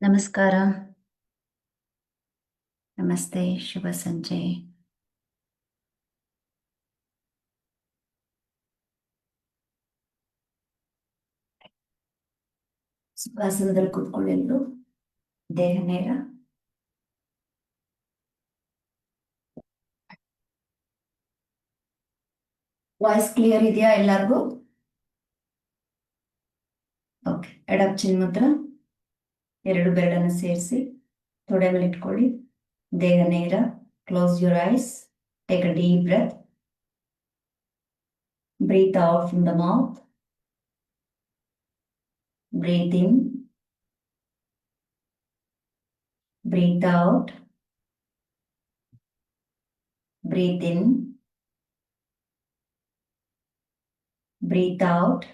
ನಮಸ್ಕಾರ. ನಮಸ್ತೆ. ಶುಭ ಸಂಜೆ. ಸುಖಾಸನದಲ್ಲಿ ಕೂತ್ಕೊಳ್ಳೆಂದು ದೇಹ ನೇರ. ವಾಯ್ಸ್ ಕ್ಲಿಯರ್ ಇದೆಯಾ ಎಲ್ಲರಿಗೂ? ಓಕೆ. ಎಡಪ್ ಚಿನ್ಮುದ್ರ, ಎರಡು ಬೆರಳನ್ನು ಸೇರಿಸಿ ತೊಡೆ ಮೇಲೆ ಇಟ್ಕೊಳ್ಳಿ. ದೇಹ ನೇರ. Close your eyes. Take a deep breath. Breathe out from the mouth. Breathe in. Breathe out. Breathe in. Breathe out.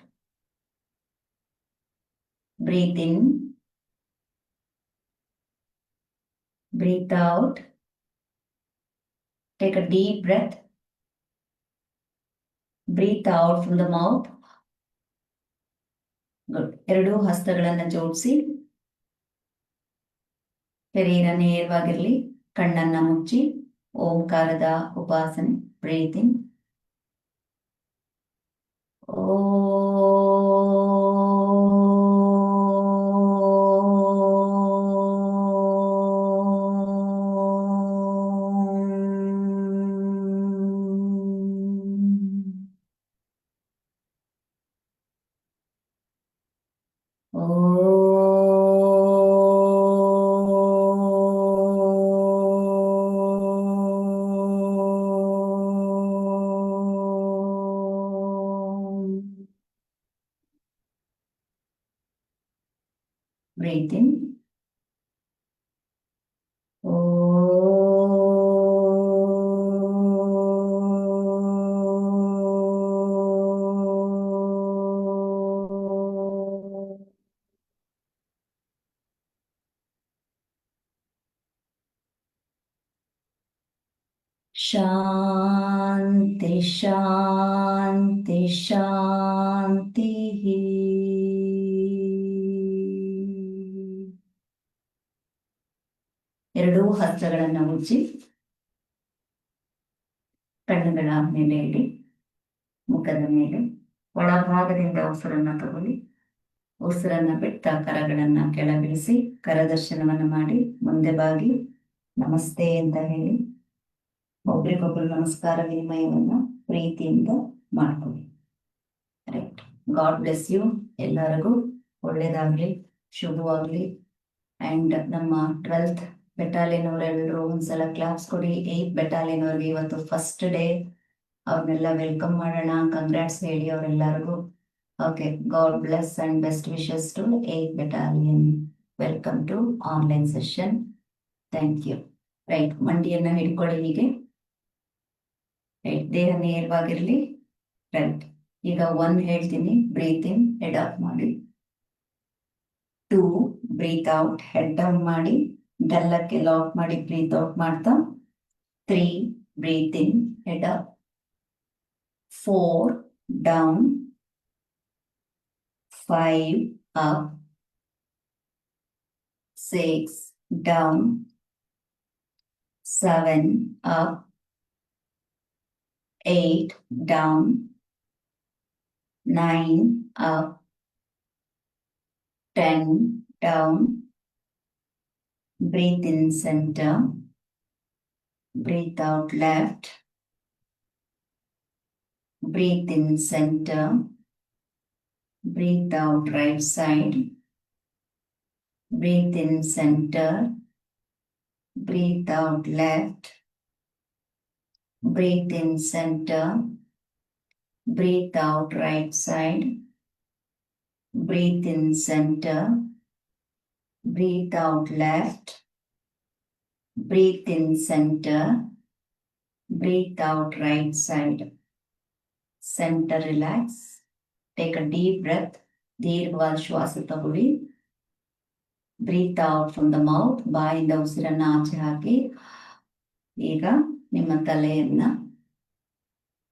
Breathe in, breathe out. Take a deep breath. Breathe out from the mouth. Good. ಎರಡು ಹಸ್ತಗಳನ್ನು ಜೋಡಿಸಿ ಶರೀರ ನೇರವಾಗಿರಲಿ. ಕಣ್ಣನ್ನ ಮುಚ್ಚಿ ಓಂಕಾರದ ಉಪಾಸನೆ. Breathe in. Breathe in. ಶಾಂತಿ ಶಾಂತಿ ಶಾಂತಿ. ಎರಡೂ ಹಸ್ತಗಳನ್ನು ಮುಚ್ಚಿ ಕಣ್ಣುಗಳ ಮೇಲೆ ಇಡಿ. ಮುಖದ ಮೇಲೆ ಒಳಭಾಗದಿಂದ ಉಸಿರನ್ನ ತಗೊಳ್ಳಿ. ಉಸಿರನ್ನ ಬಿಟ್ಟ ಕರಗಳನ್ನ ಕೆಳಗಿಳಿಸಿ ಕರದರ್ಶನವನ್ನು ಮಾಡಿ ಮುಂದೆ ಬಾಗಿ ನಮಸ್ತೆ ಅಂತ ಹೇಳಿ ಒಬ್ರಿಗೊಬ್ರು ನಮಸ್ಕಾರ ವಿನಿಮಯವನ್ನ ಪ್ರೀತಿಯಿಂದ ಮಾಡ್ಕೊಳ್ಳಿ. ರೈಟ್. God bless you. ಎಲ್ಲರಿಗೂ ಒಳ್ಳೇದಾಗ್ಲಿ, ಶುಭವಾಗ್ಲಿ. ಅಂಡ್ ನಮ್ಮ 12th ಬೆಟಾಲಿಯನ್ ಅವರೆಲ್ಲರೂ ಒಂದ್ಸಲ ಕ್ಲಾಸ್ ಕೊಡಿ. 8th ಬೆಟಾಲಿಯನ್ ಅವ್ರಿಗೆ ಇವತ್ತು ಫಸ್ಟ್ ಡೇ. ಅವ್ರನ್ನೆಲ್ಲ ವೆಲ್ಕಮ್ ಮಾಡೋಣ. ಕಂಗ್ರಾಟ್ಸ್ ಹೇಳಿ ಅವರೆಲ್ಲರಿಗೂ. Okay. God bless and best wishes to 8th battalion. Welcome to online session. Thank you. Right. ಮಂಡಿಯನ್ನ ಹಿಡ್ಕೊಳ್ಳಿ ಹೀಗೆ. ರೈಟ್. ದೇಹ ನೇರವಾಗಿರ್ಲಿ. ರೈಟ್. ಈಗ 1 ಹೇಳ್ತೀನಿ. ಬ್ರೀತ್ ಇನ್, ಹೆಡ್ ಅಪ್ ಮಾಡಿ. 2 ಬ್ರೀತ್ ಔಟ್, ಹೆಡ್ ಡೌನ್ ಮಾಡಿ ಗಲ್ಲಕ್ಕೆ ಲಾಕ್ ಮಾಡಿ ಬ್ರೀತ್ ಔಟ್ ಮಾಡ್ತಾ. 3 breathe in, head up. 4 down. 5 up. 6 down. 7 up. 8 down. 9 up. 10 down. Breathe in center. Breathe out left. Breathe in center. Breathe out right side. Breathe in center. Breathe out left. Breathe in center. Breathe out right side. Breathe in center. Breathe out left. Breathe in center. Breathe out right side. Center relax. Take a deep breath. ದೀರ್ಘವಾದ ಶ್ವಾಸ ತಗೊಳ್ಳಿ. Breathe out from the mouth. ಬಾಯಿಂದ ಉಸಿರನ್ನ ಆಚೆ ಹಾಕಿ. ಈಗ ನಿಮ್ಮ ತಲೆಯನ್ನ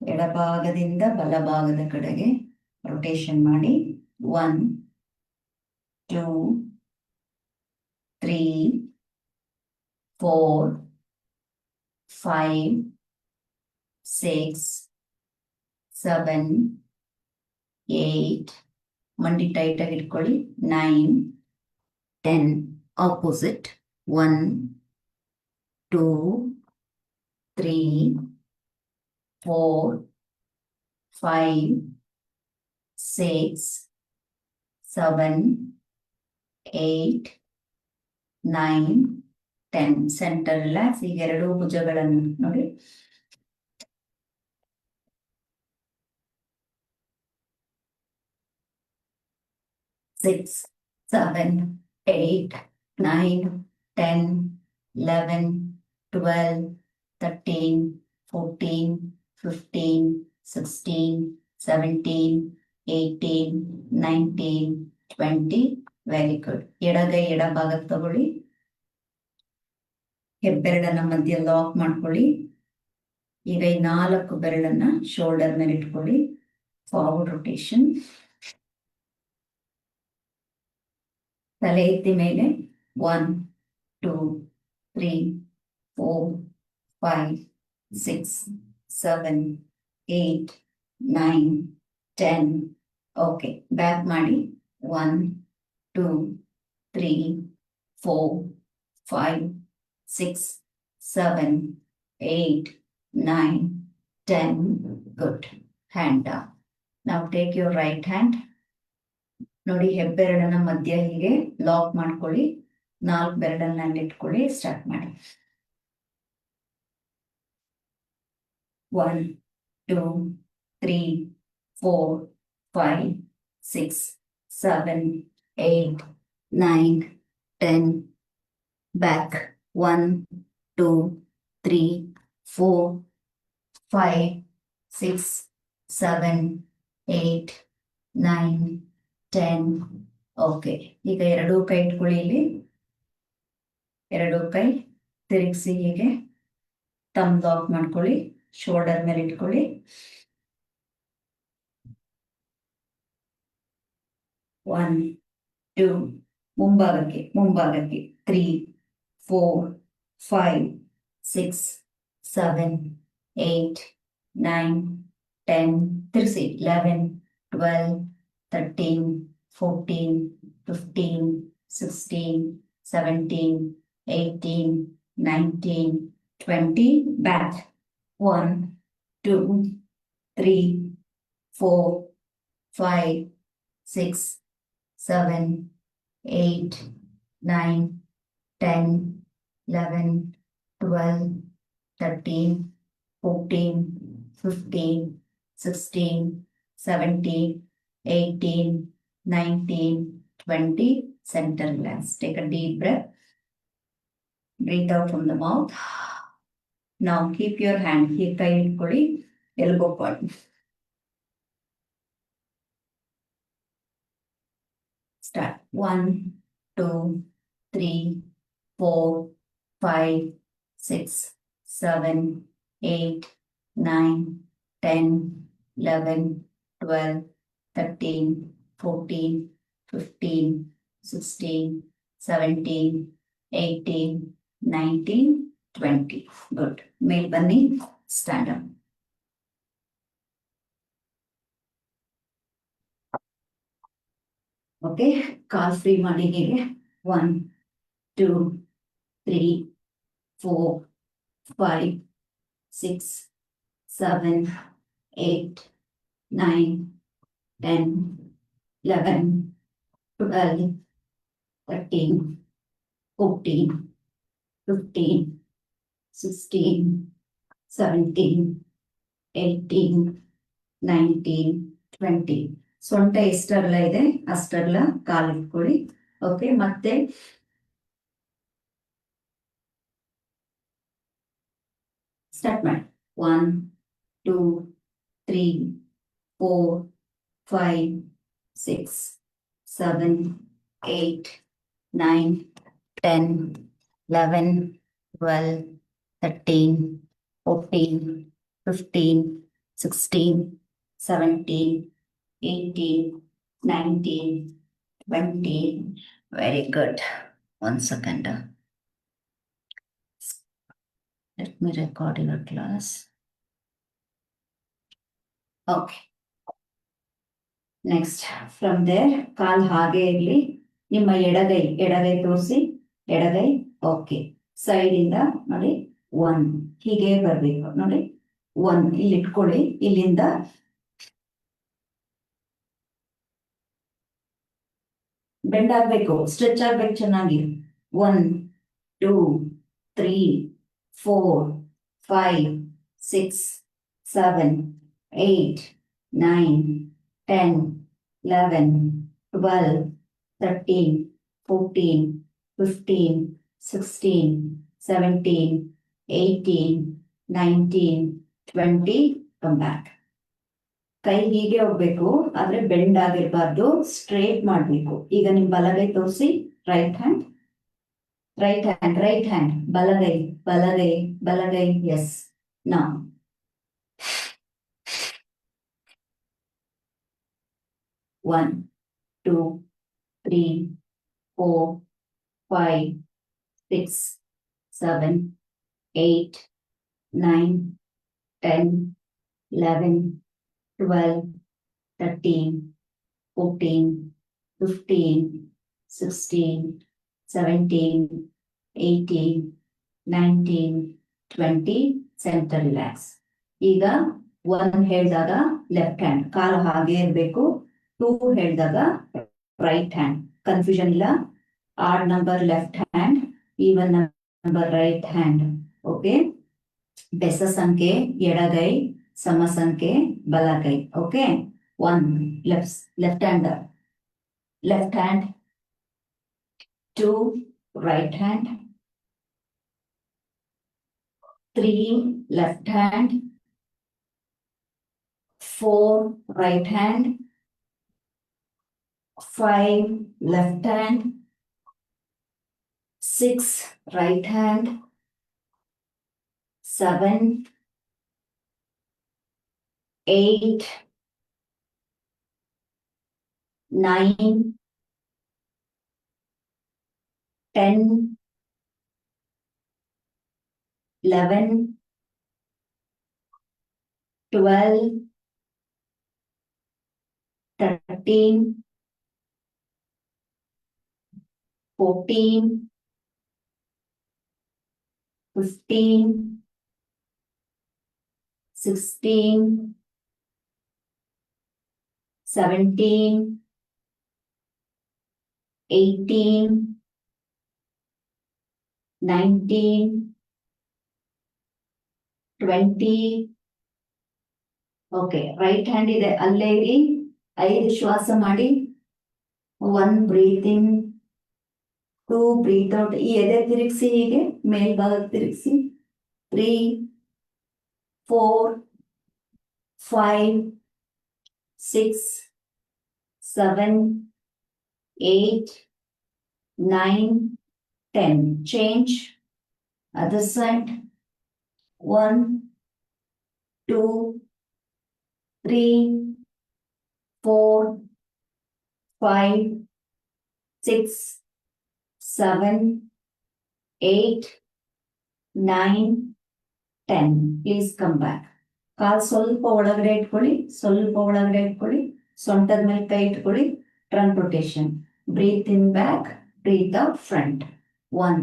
ಎಡಭಾಗದಿಂದ ಬಲಭಾಗದ ಕಡೆಗೆ ರೊಟೇಷನ್ ಮಾಡಿ. 1 2 3, 4, 5, 6, 7, 8, ಮಂಡಿ ಟೈಟ್ ಆಗಿ ಇಟ್ಕೊಳ್ಳಿ, 9, 10, ಆಪೋಸಿಟ್, 1, 2, 3, 4, 5, 6, 7, 8, 9, 10. Centre relax. ಈಗ ಎರಡು ಭುಜಗಳನ್ನು ನೋಡಿ, 6, 7, 8, 9, 10, 11, 12, 13, 14, 15, 16, 17, 18, 19, 20. Very good. ಎಡಗೈ ಎಡಭಾಗಕ್ಕೆ ತಗೊಳ್ಳಿ, ಹೆಬ್ಬೆರಳನ್ನ ಮಧ್ಯ ಲಾಕ್ ಮಾಡ್ಕೊಳ್ಳಿ. ಈಗ ಈ 4 ಬೆರಳನ್ನ ಶೋಲ್ಡರ್ ಮೇಲೆ ಇಟ್ಕೊಳ್ಳಿ. Forward rotation. ತಲೆ ಎತ್ತಿ ಮೇಲೆ 1, 2, 3, 4, 5, 6, 7, 8, 9, 10. ಓಕೆ, ಬ್ಯಾಕ್ ಮಾಡಿ. 1, 2, 3, 4, 5, 6, 7, 8, 9, 10. Good. Hand down. Now take your right hand. ನೋಡಿ, ಹೆಬ್ಬೆರಳನ್ನ ಮಧ್ಯ ಹೀಗೆ ಲಾಕ್ ಮಾಡ್ಕೊಳ್ಳಿ. 4 ಬೆರಳನ್ನ ಇಟ್ಕೊಳ್ಳಿ. ಸ್ಟಾರ್ಟ್ ಮಾಡಿ. 1, 2, 3, 4, 5, 6, 7, 8, 9, 10. Back. 1, 2, 3, 4, 5, 6, 7, 8, 9, 10. ಓಕೆ, ಈಗ ಎರಡೂ ಕೈ ಇಟ್ಕೊಳ್ಳಿ. ಇಲ್ಲಿ ಎರಡೂ ಕೈ ತಿರುಗಿಸಿ ಹೀಗೆ ತಮ್ ಲಾಕ್ ಮಾಡ್ಕೊಳ್ಳಿ. ಶೋಲ್ಡರ್ ಮೇಲೆ ಇಟ್ಕೊಳ್ಳಿ. 1, 2, ಮುಂಭಾಗಕ್ಕೆ 3, 4, 5, 6, 7, 8, 9, 10. ತಿರುಗಿಸಿ. 11, 12, 13, 14, 15, 16, 17, 18, 19, 20. Back. 1, 2, 3, 4, 5, 6, 7, 8, 9, 10, 11, 12, 13, 14, 15, 16, 17, 18, 19, 20. Center relax. Take a deep breath. Breathe out from the mouth. Now keep your hand here, ಕೈ ಇಟ್ಕೊಳ್ಳಿ, elbow point. Start. 1, 2, 3, 4, 5, 6, 7, 8, 9, 10, 11, 12, 13, 14, 15, 16, 17, 18, 19, 20. Good. ಮೇಲ್ ಬನ್ನಿ. Stand up. ಓಕೆ, ಕಾಲ್ ಫ್ರೀ ಮಾಡಿ ಹೀಗೆ. 1, 2, 3, 4, 5, 6, 7, 8, 9, 10, 11, 12, 13, 14, 15, 16, 17, 18, 19, 20. ಸೊಂಟ ಎಷ್ಟರಲ್ಲ ಇದೆ ಅಷ್ಟರಲ್ಲ ಕಾಲು ಇಟ್ಕೊಳ್ಳಿ. ಓಕೆ, ಮತ್ತೆ ಸ್ಟಾರ್ಟ್ ಮಾಡಿ. 1, 2, 3, 4, 5, 6, 7, 8, 9, 10, 11, 12, 13, 14, 15, 16, 17, 18, 19, 20. Very good. 1 second. Let me record your class. Okay. Next from there ಕಾಲ್ ಹಾಗೆ ಇರಲಿ. ನಿಮ್ಮ ಎಡಗೈ ತೋರಿಸಿ. ಎಡಗೈ ಓಕೆ. ಸೈಡ್ ಇಂದ ನೋಡಿ 1 ಹೀಗೆ ಬರ್ಬೇಕು ನೋಡಿ. 1 ಇಲ್ಲಿ ಇಟ್ಕೊಳ್ಳಿ. ಇಲ್ಲಿಂದ ಬೆಂಡ್ ಆಗ್ಬೇಕು, ಸ್ಟ್ರೆಚ್ ಆಗ್ಬೇಕು ಚೆನ್ನಾಗಿ. 1 2 3 4 5 6 7 8 9 10 11 12 13 14 15 16 17 18 19 20. Come back. ಕೈ ಹೀಗೆ ಹೋಗ್ಬೇಕು, ಆದ್ರೆ ಬೆಂಡ್ ಆಗಿರ್ಬಾರ್ದು, ಸ್ಟ್ರೇಟ್ ಮಾಡ್ಬೇಕು. ಈಗ ನಿಮ್ ಬಲಗೈ ತೋರಿಸಿ. Right hand, right hand, right hand. ಬಲಗೈ ಬಲಗೈ ಬಲಗೈ. ಎಸ್. ನಾ 1 2 3 4 5 6 7 8 9 10 11 12 13 14 15 16 17 18 19 20. Centre relax. ಈಗ 1 ಹೇಳಿದಾಗ ಲೆಫ್ಟ್ ಹ್ಯಾಂಡ್, ಕಾಲು ಹಾಗೆ ಇರಬೇಕು. 2 ಹೇಳಿದಾಗ ರೈಟ್ ಹ್ಯಾಂಡ್. ಕನ್ಫ್ಯೂಷನ್ ಇಲ್ಲ. Odd number left hand, even number right hand. Okay. ಬೆಸ ಸಂಖ್ಯೆ ಎಡಗೈ, ಸಮ ಸಂಖ್ಯೆ ಬಲಗೈ. Okay. 1 left hand, left hand. 2 right hand. 3 left hand. 4 right hand. 5 left hand. 6 right hand. 7 8 9 10 11 12 13 14 15 16 17 18 19 20. Okay. Right hand ಇದೆ, ಅಲ್ಲೇ ಇರಿ. 5 ಶ್ವಾಸ ಮಾಡಿ. 1 ಬ್ರೀತ್ ಇನ್, 2 ಬ್ರೀತ್ ಔಟ್. ಈ ಎದೆ ತಿರುಗಿಸಿ, ಹೀಗೆ ಮೇಲ್ಭಾಗ ತಿರುಗಿಸಿ. 3 4 5 6 7 8 9 10. Change other side. 1 2 3 4 5 6 7 8 9 10. Please come back. ಕಾಲ್ ಸ್ವಲ್ಪ ಒಳಗಡೆ ಇಟ್ಕೊಳ್ಳಿ, ಸ್ವಲ್ಪ ಒಳಗಡೆ ಇಟ್ಕೊಳ್ಳಿ. ಸೊಂಟದ ಮೇಲೆ ಕೈ ಇಟ್ಕೊಳ್ಳಿ. Trunk rotation. Breathe in back, breathe out front. 1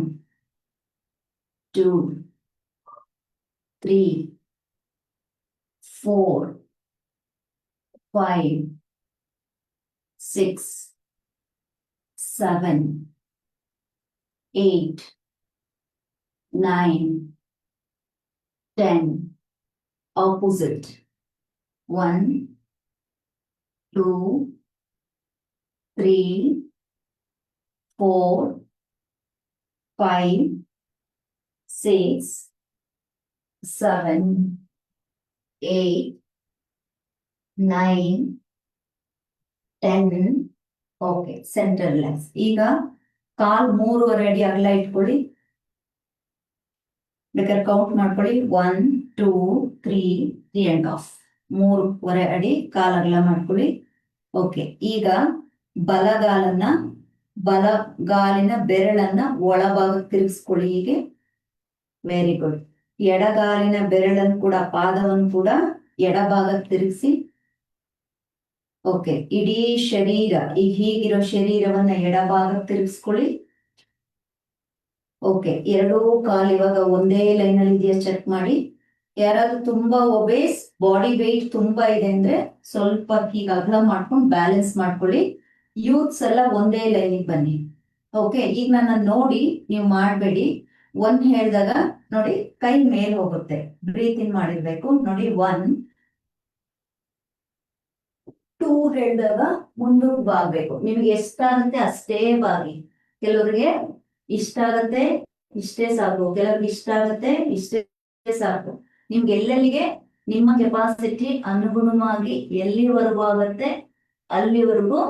2 3 4 5 6 7 8 9 10. Opposite. 1 2 3 4 5 6 7 8 9 10. Okay. Centre relax. ಈಗ ಕಾಲ್ 3.5 ಅಡಿ ಅಗಲ ಇಟ್ಕೊಳ್ಳಿ. ಬೇಕಾದ್ರೆ ಕೌಂಟ್ ಮಾಡ್ಕೊಳ್ಳಿ. 1 2 3 3.5. 3.5 ಅಡಿ ಕಾಲ್ ಅಗಲ ಮಾಡ್ಕೊಳ್ಳಿ. ಓಕೆ. ಈಗ ಬಲಗಾಲನ್ನ ಬಲಗಾಲಿನ ಬೆರಳನ್ನ ಒಳಭಾಗಕ್ಕೆ ತಿರುಗಿಸ್ಕೊಳ್ಳಿ ಹೀಗೆ. Very good. ಎಡಗಾಲಿನ ಬೆರಳನ್ನು ಕೂಡ, ಪಾದವನ್ನು ಕೂಡ ಎಡಭಾಗಕ್ಕೆ ತಿರುಗಿಸಿ. ಓಕೆ. ಇಡೀ ಶರೀರ, ಈಗ ಹೀಗಿರೋ ಶರೀರವನ್ನ ಎಡಭಾಗಕ್ಕೆ ತಿರುಗಿಸ್ಕೊಳ್ಳಿ. ಓಕೆ. ಎರಡೂ ಕಾಲು ಇವಾಗ ಒಂದೇ ಲೈನ್ ಅಲ್ಲಿ ಇದೆಯಾ ಚೆಕ್ ಮಾಡಿ. ಯಾರಾದ್ರೂ ತುಂಬಾ ಒಬೇಸ್, ಬಾಡಿ ವೆಯ್ಟ್ ತುಂಬಾ ಇದೆ ಅಂದ್ರೆ ಸ್ವಲ್ಪ ಈಗ ಅಗಲ ಮಾಡ್ಕೊಂಡು ಬ್ಯಾಲೆನ್ಸ್ ಮಾಡ್ಕೊಳ್ಳಿ. ಯೂತ್ಸ್ ಎಲ್ಲ ಒಂದೇ ಲೈನಿಗೆ ಬನ್ನಿ. ಓಕೆ. ಈಗ ನನ್ನ ನೋಡಿ ನೀವು ಮಾಡಬೇಡಿ. ಒನ್ ಹೇಳಿದಾಗ ನೋಡಿ ಕೈ ಮೇಲ್ ಹೋಗುತ್ತೆ, ಬ್ರೀತ್ ಇನ್ ಮಾಡಿರ್ಬೇಕು ನೋಡಿ. 1 2 ಹೇಳಿದಾಗ ಮುಂದಕ್ಕೆ ಬಾಗ್ಬೇಕು. ನಿಮ್ಗೆ ಎಷ್ಟಾಗುತ್ತೆ ಅಷ್ಟೇ ಬಾಗಿ. ಕೆಲವರಿಗೆ ಇಷ್ಟ ಆಗತ್ತೆ ಇಷ್ಟೇ ಸಾಕು, ಕೆಲವ್ರಿಗೆ ಇಷ್ಟ ಆಗತ್ತೆ ಇಷ್ಟೇ ಸಾಕು. ನಿಮ್ಗೆ ಎಲ್ಲೆಲ್ಲಿಗೆ ನಿಮ್ಮ ಕೆಪಾಸಿಟಿ ಅನುಗುಣವಾಗಿ ಎಲ್ಲಿವರೆಗೂ ಆಗತ್ತೆ ಅಲ್ಲಿವರೆಗೂ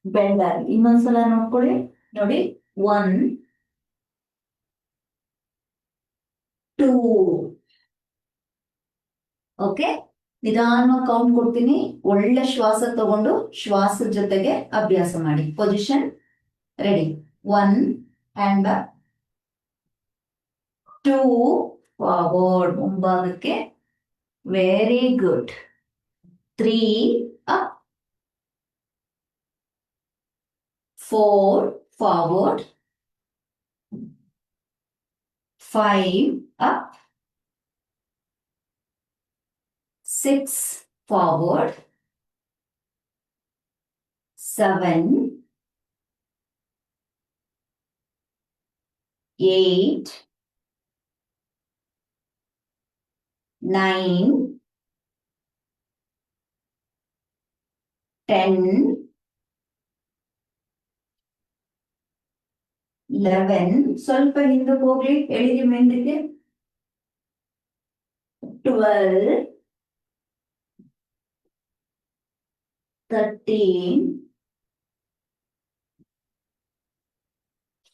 ಬೆಂಡ್ ಆಗಿ. ಇನ್ನೊಂದ್ಸಲ ನೋಡ್ಕೊಳ್ಳಿ ನೋಡಿ. 1 2. ಓಕೆ. ನಿಧಾನ ಕೌಂಟ್ ಕೊಡ್ತೀನಿ. ಒಳ್ಳೆ ಶ್ವಾಸ ತಗೊಂಡು ಶ್ವಾಸದ ಜೊತೆಗೆ ಅಭ್ಯಾಸ ಮಾಡಿ. Position ready. 1 hand back, 2 forward ಮುಂಭಾಗಕ್ಕೆ, very good. 3 up, 4 forward, 5 up, 6 forward, 7, 8, 9, 10, 11. ಸ್ವಲ್ಪ ಹಿಂದಕ್ಕೆ ಹೋಗ್ಲಿ, ಎಳಿಗೆ ಮೇಂದಿಗೆ. 12, 13,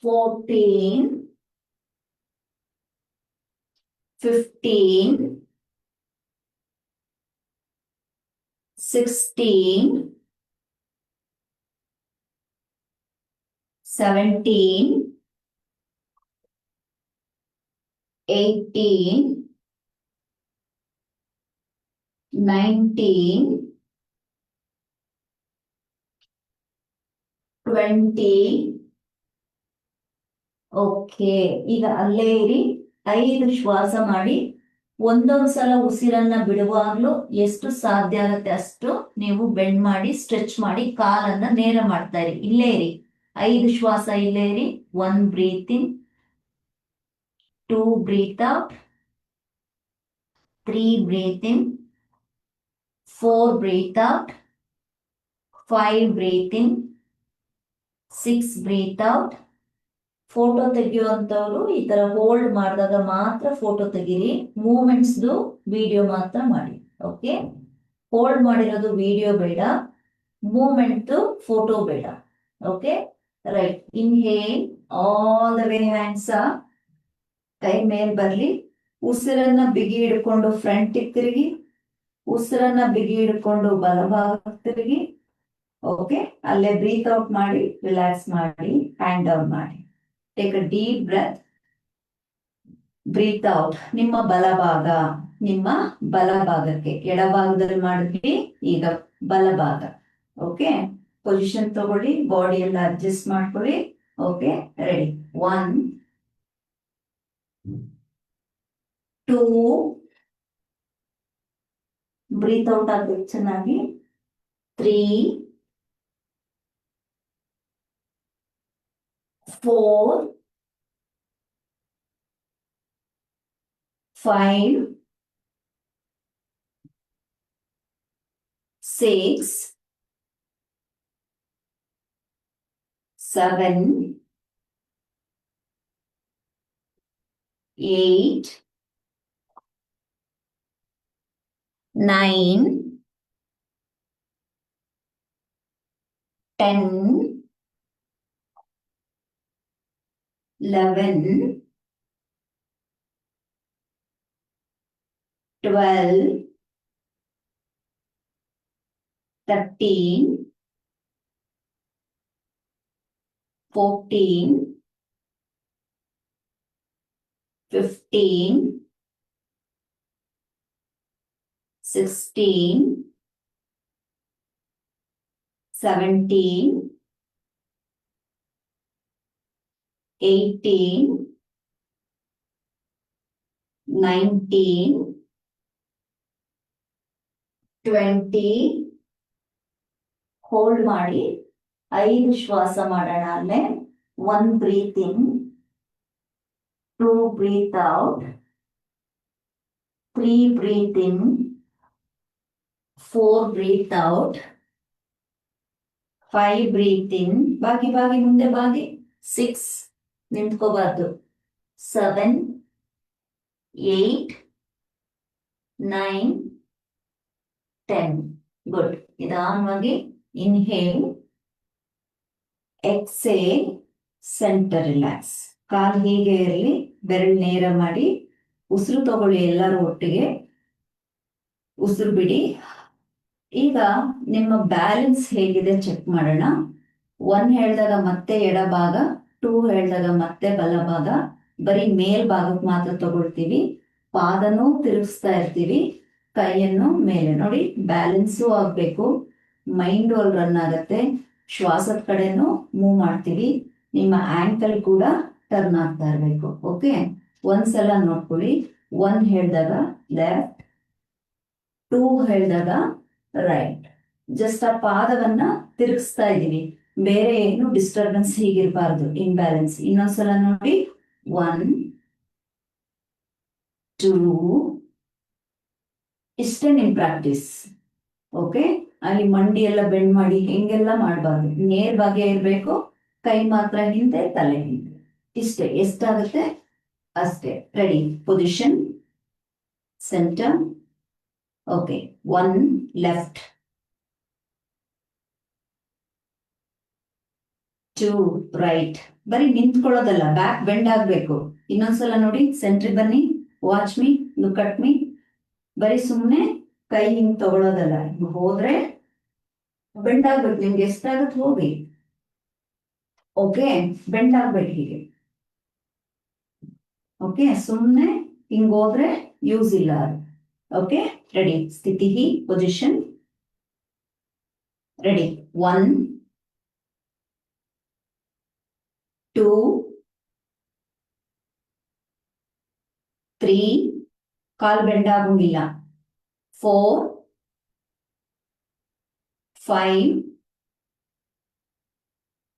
14, 15, 16, 17, 18, 19, 20. ಓಕೆ. ಈಗ ಅಲ್ಲೇ ಇರಿ. 5 ಶ್ವಾಸ ಮಾಡಿ. ಒಂದೊಂದ್ಸಲ ಉಸಿರನ್ನ ಬಿಡುವಾಗ್ಲೂ ಎಷ್ಟು ಸಾಧ್ಯ ಆಗತ್ತೆ ಅಷ್ಟು ನೀವು ಬೆಂಡ್ ಮಾಡಿ, ಸ್ಟ್ರೆಚ್ ಮಾಡಿ, ಕಾಲನ್ನ ನೇರ ಮಾಡ್ತಾ ಇರಿ. ಇಲ್ಲೇ ಇರಿ. 5 ಶ್ವಾಸ ಇಲ್ಲೇ ಇರಿ. 1 ಬ್ರೀತ್ ಇನ್, 2 ಬ್ರೀತ್ ಔಟ್, 3 ಬ್ರೀತ್ ಇನ್, 4 ಬ್ರೀತ್ ಔಟ್, 5 ಬ್ರೀತ್ ಇನ್, 6 ಬ್ರೀತ್ ಔಟ್. ಫೋಟೋ ತೆಗೆಯುವಂತವ್ರು ಈ ತರ ಹೋಲ್ಡ್ ಮಾಡಿದಾಗ ಮಾತ್ರ ಫೋಟೋ ತೆಗೀರಿ. ಮೂವ್ಮೆಂಟ್ಸ್ದು ವಿಡಿಯೋ ಮಾತ್ರ ಮಾಡಿ. ಓಕೆ. ಹೋಲ್ಡ್ ಮಾಡಿರೋದು ವಿಡಿಯೋ ಬೇಡ, ಮೂವ್ಮೆಂಟ್ ಫೋಟೋ ಬೇಡ. Okay. Right. Inhale all the way hands up, ಕೈ ಮೇಲ್ ಬರ್ಲಿ. ಉಸಿರನ್ನ ಬಿಗಿ ಹಿಡ್ಕೊಂಡು ಫ್ರಂಟ್ ತಿರುಗಿ, ಉಸಿರನ್ನ ಬಿಗಿ ಹಿಡ್ಕೊಂಡು ಬಲಭಾಗ ತಿರುಗಿ. ಓಕೆ. ಅಲ್ಲೇ ಬ್ರೀತ್ ಔಟ್ ಮಾಡಿ, ರಿಲ್ಯಾಕ್ಸ್ ಮಾಡಿ, ಹ್ಯಾಂಡ್ ಡೌನ್ ಮಾಡಿ. Take a deep breath, breathe out. ನಿಮ್ಮ ಬಲಭಾಗಕ್ಕೆ, ಎಡಭಾಗದಲ್ಲಿ ಮಾಡಿದ್ವಿ, ಈಗ ಬಲಭಾಗ. ಓಕೆ. ಪೊಸಿಷನ್ ತಗೊಳ್ಳಿ, ಬಾಡಿ ಎಲ್ಲ ಅಡ್ಜಸ್ಟ್ ಮಾಡ್ಕೊಳ್ಳಿ. ಓಕೆ. ರೆಡಿ. 1, 2, ಬ್ರೀತ್ ಔಟ್ ಆಗ್ಬೇಕು ಚೆನ್ನಾಗಿ. 3, 4, 5, 6, 7, 8, 9, 10, 11, 12, 13, 14, 15, 16, 17, 18, 19, 20. ಹೋಲ್ಡ್ ಮಾಡಿ 5 ಶ್ವಾಸ ಮಾಡೋಣ. ಅಲ್ಲೇ 1 ಬ್ರೀತ್ ಇನ್, 2 ಬ್ರೀತ್ ಔಟ್, 3 ಬ್ರೀತ್ ಇನ್, 4 ಬ್ರೀತ್ ಔಟ್, 5 ಬ್ರೀತ್ ಇನ್. ಬಾಗಿ ಮುಂದೆ ಬಾಗಿ. 6 ನಿಂತ್ಕೋಬಾರ್ದು. 7, 8, 9, 10. ಗುಡ್. ನಿಧಾನವಾಗಿ ಇನ್ಹೇಲ್, ಎಕ್ಸೇಲ್, ಸೆಂಟರ್ ರಿಲ್ಯಾಕ್ಸ್. ಕಾಲು ಹೀಗೆ ಇರಲಿ, ಬೆರಳು ನೇರ ಮಾಡಿ ಉಸಿರು ತಗೊಳ್ಳಿ. ಎಲ್ಲರೂ ಒಟ್ಟಿಗೆ ಉಸಿರು ಬಿಡಿ. ಈಗ ನಿಮ್ಮ ಬ್ಯಾಲೆನ್ಸ್ ಹೇಗಿದೆ ಚೆಕ್ ಮಾಡೋಣ. 1 ಹೇಳಿದಾಗ ಮತ್ತೆ ಎಡಭಾಗ, 2 ಹೇಳಿದಾಗ ಮತ್ತೆ ಬಲಭಾಗ. ಬರೀ ಮೇಲ್ಭಾಗಕ್ಕೆ ಮಾತ್ರ ತಗೊಳ್ತೀವಿ. ಪಾದನೂ ತಿರುಗಿಸ್ತಾ ಇರ್ತೀವಿ, ಕೈಯನ್ನು ಮೇಲೆ. ನೋಡಿ, ಬ್ಯಾಲೆನ್ಸು ಆಗ್ಬೇಕು, ಮೈಂಡು ಅಲ್ಲಿ ರನ್ ಆಗತ್ತೆ. ಶ್ವಾಸದ ಕಡೆನೂ ಮೂವ್ ಮಾಡ್ತೀವಿ. ನಿಮ್ಮ ಆಂಕಲ್ ಕೂಡ ಟರ್ನ್ ಆಗ್ತಾ ಇರಬೇಕು. ಓಕೆ, ಒಂದ್ಸಲ ನೋಡ್ಕೊಳ್ಳಿ. 1 ಹೇಳಿದಾಗ ಲೆಫ್ಟ್, 2 ಹೇಳಿದಾಗ ರೈಟ್. ಜಸ್ಟ್ ಆ ಪಾದವನ್ನ ತಿರುಗಿಸ್ತಾ ಇದೀವಿ, ಬೇರೆ ಏನು ಡಿಸ್ಟರ್ಬೆನ್ಸ್ ಹೀಗಿರಬಾರ್ದು, ಇನ್ಬ್ಯಾಲೆನ್ಸ್. ಇನ್ನೊಂದ್ಸಲ ನೋಡಿ. 1, 2. ಇಷ್ಟೇ ನಿಮ್ ಪ್ರಾಕ್ಟೀಸ್. ಓಕೆ, ಅಲ್ಲಿ ಮಂಡಿ ಎಲ್ಲ ಬೆಂಡ್ ಮಾಡಿ ಹೆಂಗೆಲ್ಲ ಮಾಡಬಾರ್ದು, ನೇರವಾಗಿ ಇರಬೇಕು. ಕೈ ಮಾತ್ರ ಹಿಂದೆ, ತಲೆ ಹಿಂದೆ. ಇಷ್ಟೇ, ಎಷ್ಟಾಗುತ್ತೆ ಅಷ್ಟೇ. Ready, position, centre. Okay, 1 left, 2 right. ಬರೀ ನಿಂತ್ಕೊಳ್ಳೋದಲ್ಲ, ಬ್ಯಾಕ್ ಬೆಂಡ್ ಆಗ್ಬೇಕು. ಇನ್ನೊಂದ್ಸಲ ನೋಡಿ, ಸೆಂಟ್ರಿಗೆ ಬನ್ನಿ. Watch me, look at me. ಬರೀ ಸುಮ್ಮನೆ ಕೈ ಹಿಂಗ್ ತಗೊಳ್ಳೋದಲ್ಲ. ಹೋದ್ರೆ ಬೆಂಡ್ ಆಗ್ಬೇಕು. ನಿಮ್ಗೆ ಎಷ್ಟಾಗುತ್ತೆ ಹೋಗಿ. ಓಕೆ, ಬೆಂಡ್ ಆಗ್ಬೇಕು ಹೀಗೆ. ಓಕೆ, ಸುಮ್ಮನೆ ಹಿಂಗ್ ಹೋದ್ರೆ ಯೂಸ್ ಇಲ್ಲ. ಓಕೆ, ರೆಡಿ, ಸ್ಥಿತಿ, ಪೊಸಿಷನ್. ರೆಡಿ, 1, 2, 3. ಕಾಲ್ ಬೆಂಡ್ ಆಗೋಂಗಿಲ್ಲ. 4, 5,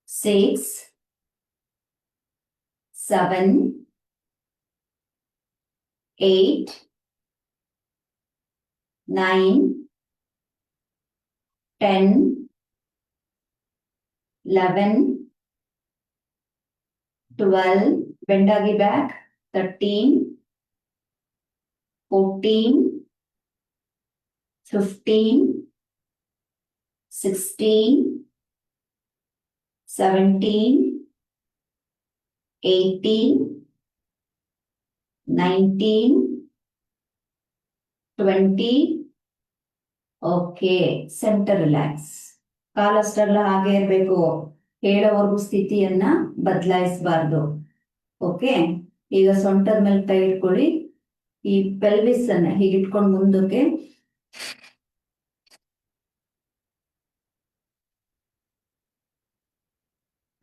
6, 7, 8, 9, 10, 11, 12. ಬೆಂಡಾಗಿ ಬ್ಯಾಕ್. 13, 14, 15, 16, 17, 18, 19, 20. Okay, centre relax. ಕಾಲಷ್ಟೆಲ್ಲ ಹಾಗೆ ಇರಬೇಕು. ಹೇಳೋವರೆಗೂ ಸ್ಥಿತಿಯನ್ನ ಬದಲಾಯಿಸಬಾರ್ದು. ಓಕೆ, ಈಗ ಸೊಂಟದ ಮೇಲೆ ಕೈ ಇಟ್ಕೊಳ್ಳಿ. ಈ ಪೆಲ್ವಿಸ್ ಅನ್ನ ಹೀಗಿಟ್ಕೊಂಡು ಮುಂದಕ್ಕೆ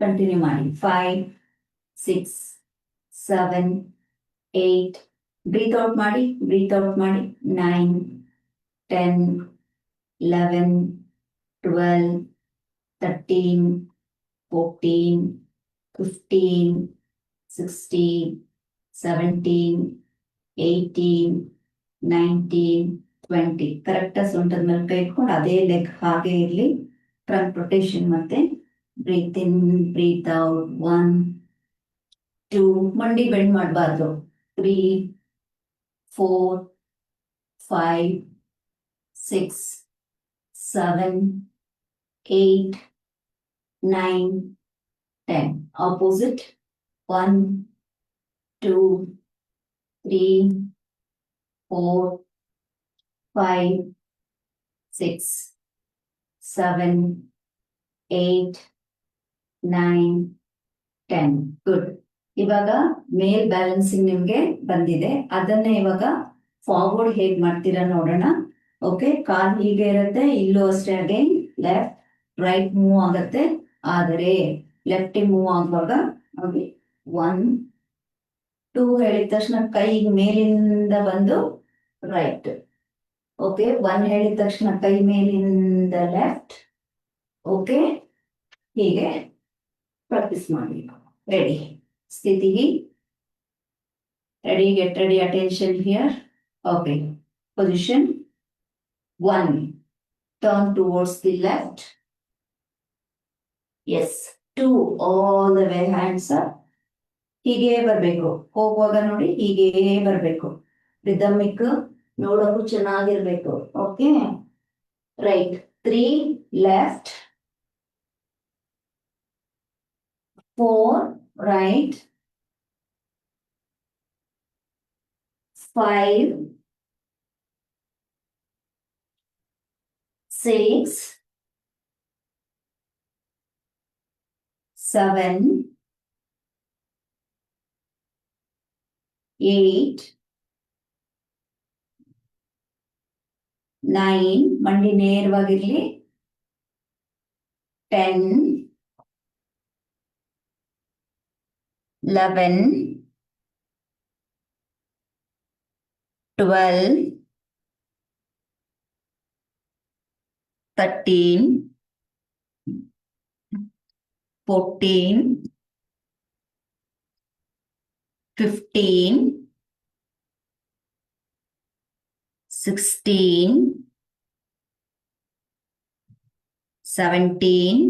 ಕಂಟಿನ್ಯೂ ಮಾಡಿ. 5, 6, 7, 8. ಬ್ರೀತ್ ಔಟ್ ಮಾಡಿ, ಬ್ರೀತ್ ಔಟ್ ಮಾಡಿ. 9, 10, 11, 12, 13, 14, 15, 16, 17, 18, 19, 20. ಕರೆಕ್ಟಾಗಿ ಸೊಂಟದ ಮೇಲೆ ಕೈ ಇಟ್ಕೊಂಡು ಅದೇ ಲೆಗ್ ಹಾಗೆ ಇರಲಿ. Front rotation. ಮತ್ತೆ ಬ್ರೀತ್ ಇನ್, ಬ್ರೀತ್ ಔಟ್. 1, 2. ಮಂಡಿ ಬೆಂಡ್ ಮಾಡಬಾರ್ದು. 3, 4, 5, 6, 7, 8, 9, 10. Opposite. 1, 2, 3, 4, 5, 6, 7, 8, 9, 10. ಗುಡ್. ಇವಾಗ ಮೇಲ್ ಬ್ಯಾಲೆನ್ಸಿಂಗ್ ನಿಮ್ಗೆ ಬಂದಿದೆ. ಅದನ್ನ ಇವಾಗ ಫಾರ್ವರ್ಡ್ ಹೇಗ್ ಮಾಡ್ತೀರಾ ನೋಡೋಣ. ಓಕೆ, ಕಾಲ್ ಹೀಗೆ ಇರುತ್ತೆ, ಇಲ್ಲೂ ಅಷ್ಟೇ ಅಗೈನ್ ಲೆಫ್ಟ್ ರೈಟ್ ಮೂವ್ ಆಗತ್ತೆ. ಆದರೆ ಲೆಫ್ಟ್ ಮೂವ್ ಆಗುವಾಗ ನೋಡಿ 1 2 ಹೇಳಿದ ತಕ್ಷಣ ಕೈ ಮೇಲಿಂದ ಬಂದು ರೈಟ್. ಓಕೆ, 1 ಹೇಳಿದ ತಕ್ಷಣ ಕೈ ಮೇಲಿಂದ ಲೆಫ್ಟ್. ಓಕೆ, ಹೀಗೆ ಪ್ರಾಕ್ಟೀಸ್ ಮಾಡಿ. ರೆಡಿ, ಸ್ಥಿತಿಗೆ ready, get ready, attention here. Okay, position 1, turn towards the left. Yes, 2, all the way hands up. ಹೀಗೆ ಬರಬೇಕು, ಹೋಗುವಾಗ ನೋಡಿ ಹೀಗೆ ಬರಬೇಕು. ರಿದಮಿಕ್ ನೋಡೋಕು ಚೆನ್ನಾಗಿರ್ಬೇಕು. ಓಕೆ, ರೈಟ್ 3 ಲೆಫ್ಟ್, 4 ರೈಟ್, 5 6 7 8 9, ಮಂಡಿ ನೇರವಾಗಿರ್ಲಿ, 10 11 12 13 14 15 16 17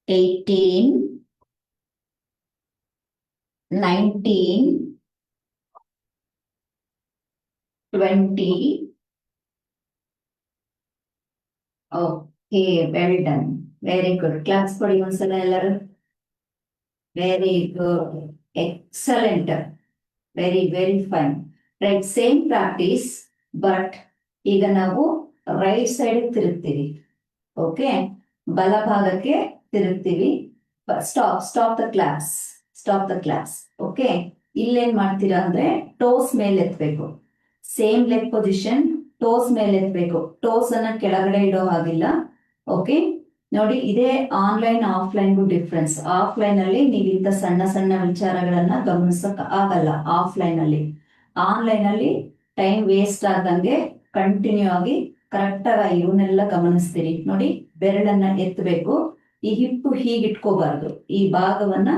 18 19 20. Okay, well done, very good. Class ಕೊಡಿ ಒಂದ್ಸಲ ಎಲ್ಲರೂ. Very good, excellent, very very fine. Right, same practice, but ಈಗ ನಾವು ರೈಟ್ ಸೈಡ್ ತಿರುಗ್ತೀವಿ. ಓಕೆ, ಬಲಭಾಗಕ್ಕೆ ತಿರುಗ್ತೀವಿ. Stop the class, stop the class. Okay, ಇಲ್ಲೇನ್ ಮಾಡ್ತೀರಾ ಅಂದ್ರೆ ಟೋಸ್ ಮೇಲೆ ಎತ್ತಬೇಕು. ಸೇಮ್ ಲೆಗ್ ಪೊಸಿಷನ್, ಟೋಸ್ ಮೇಲೆ ಎತ್ತಬೇಕು. ಟೋಸ್ ಅನ್ನ ಕೆಳಗಡೆ ಇಡೋ ಹಾಗಿಲ್ಲ. ಓಕೆ, ನೋಡಿ ಇದೇ ಆನ್ಲೈನ್ ಆಫ್ಲೈನ್ಗೂ ಡಿಫ್ರೆನ್ಸ್. ಆಫ್ಲೈನ್ ಅಲ್ಲಿ ನೀವು ಇಂಥ ಸಣ್ಣ ಸಣ್ಣ ವಿಚಾರಗಳನ್ನ ಗಮನಿಸಕ್ ಆಗಲ್ಲ. ಆಫ್ಲೈನ್ ಅಲ್ಲಿ, ಆನ್ಲೈನ್ ಅಲ್ಲಿ ಟೈಮ್ ವೇಸ್ಟ್ ಆದಂಗೆ ಕಂಟಿನ್ಯೂ ಆಗಿ ಕರೆಕ್ಟ್ ಆಗಿ ಇವನ್ನೆಲ್ಲ ಗಮನಿಸ್ತೀರಿ. ನೋಡಿ, ಬೆರಳನ್ನ ಎತ್ತಬೇಕು. ಈ ಹಿಪ್ಪು ಹೀಗೆ ಇಟ್ಕೋಬಾರ್ದು, ಈ ಭಾಗವನ್ನ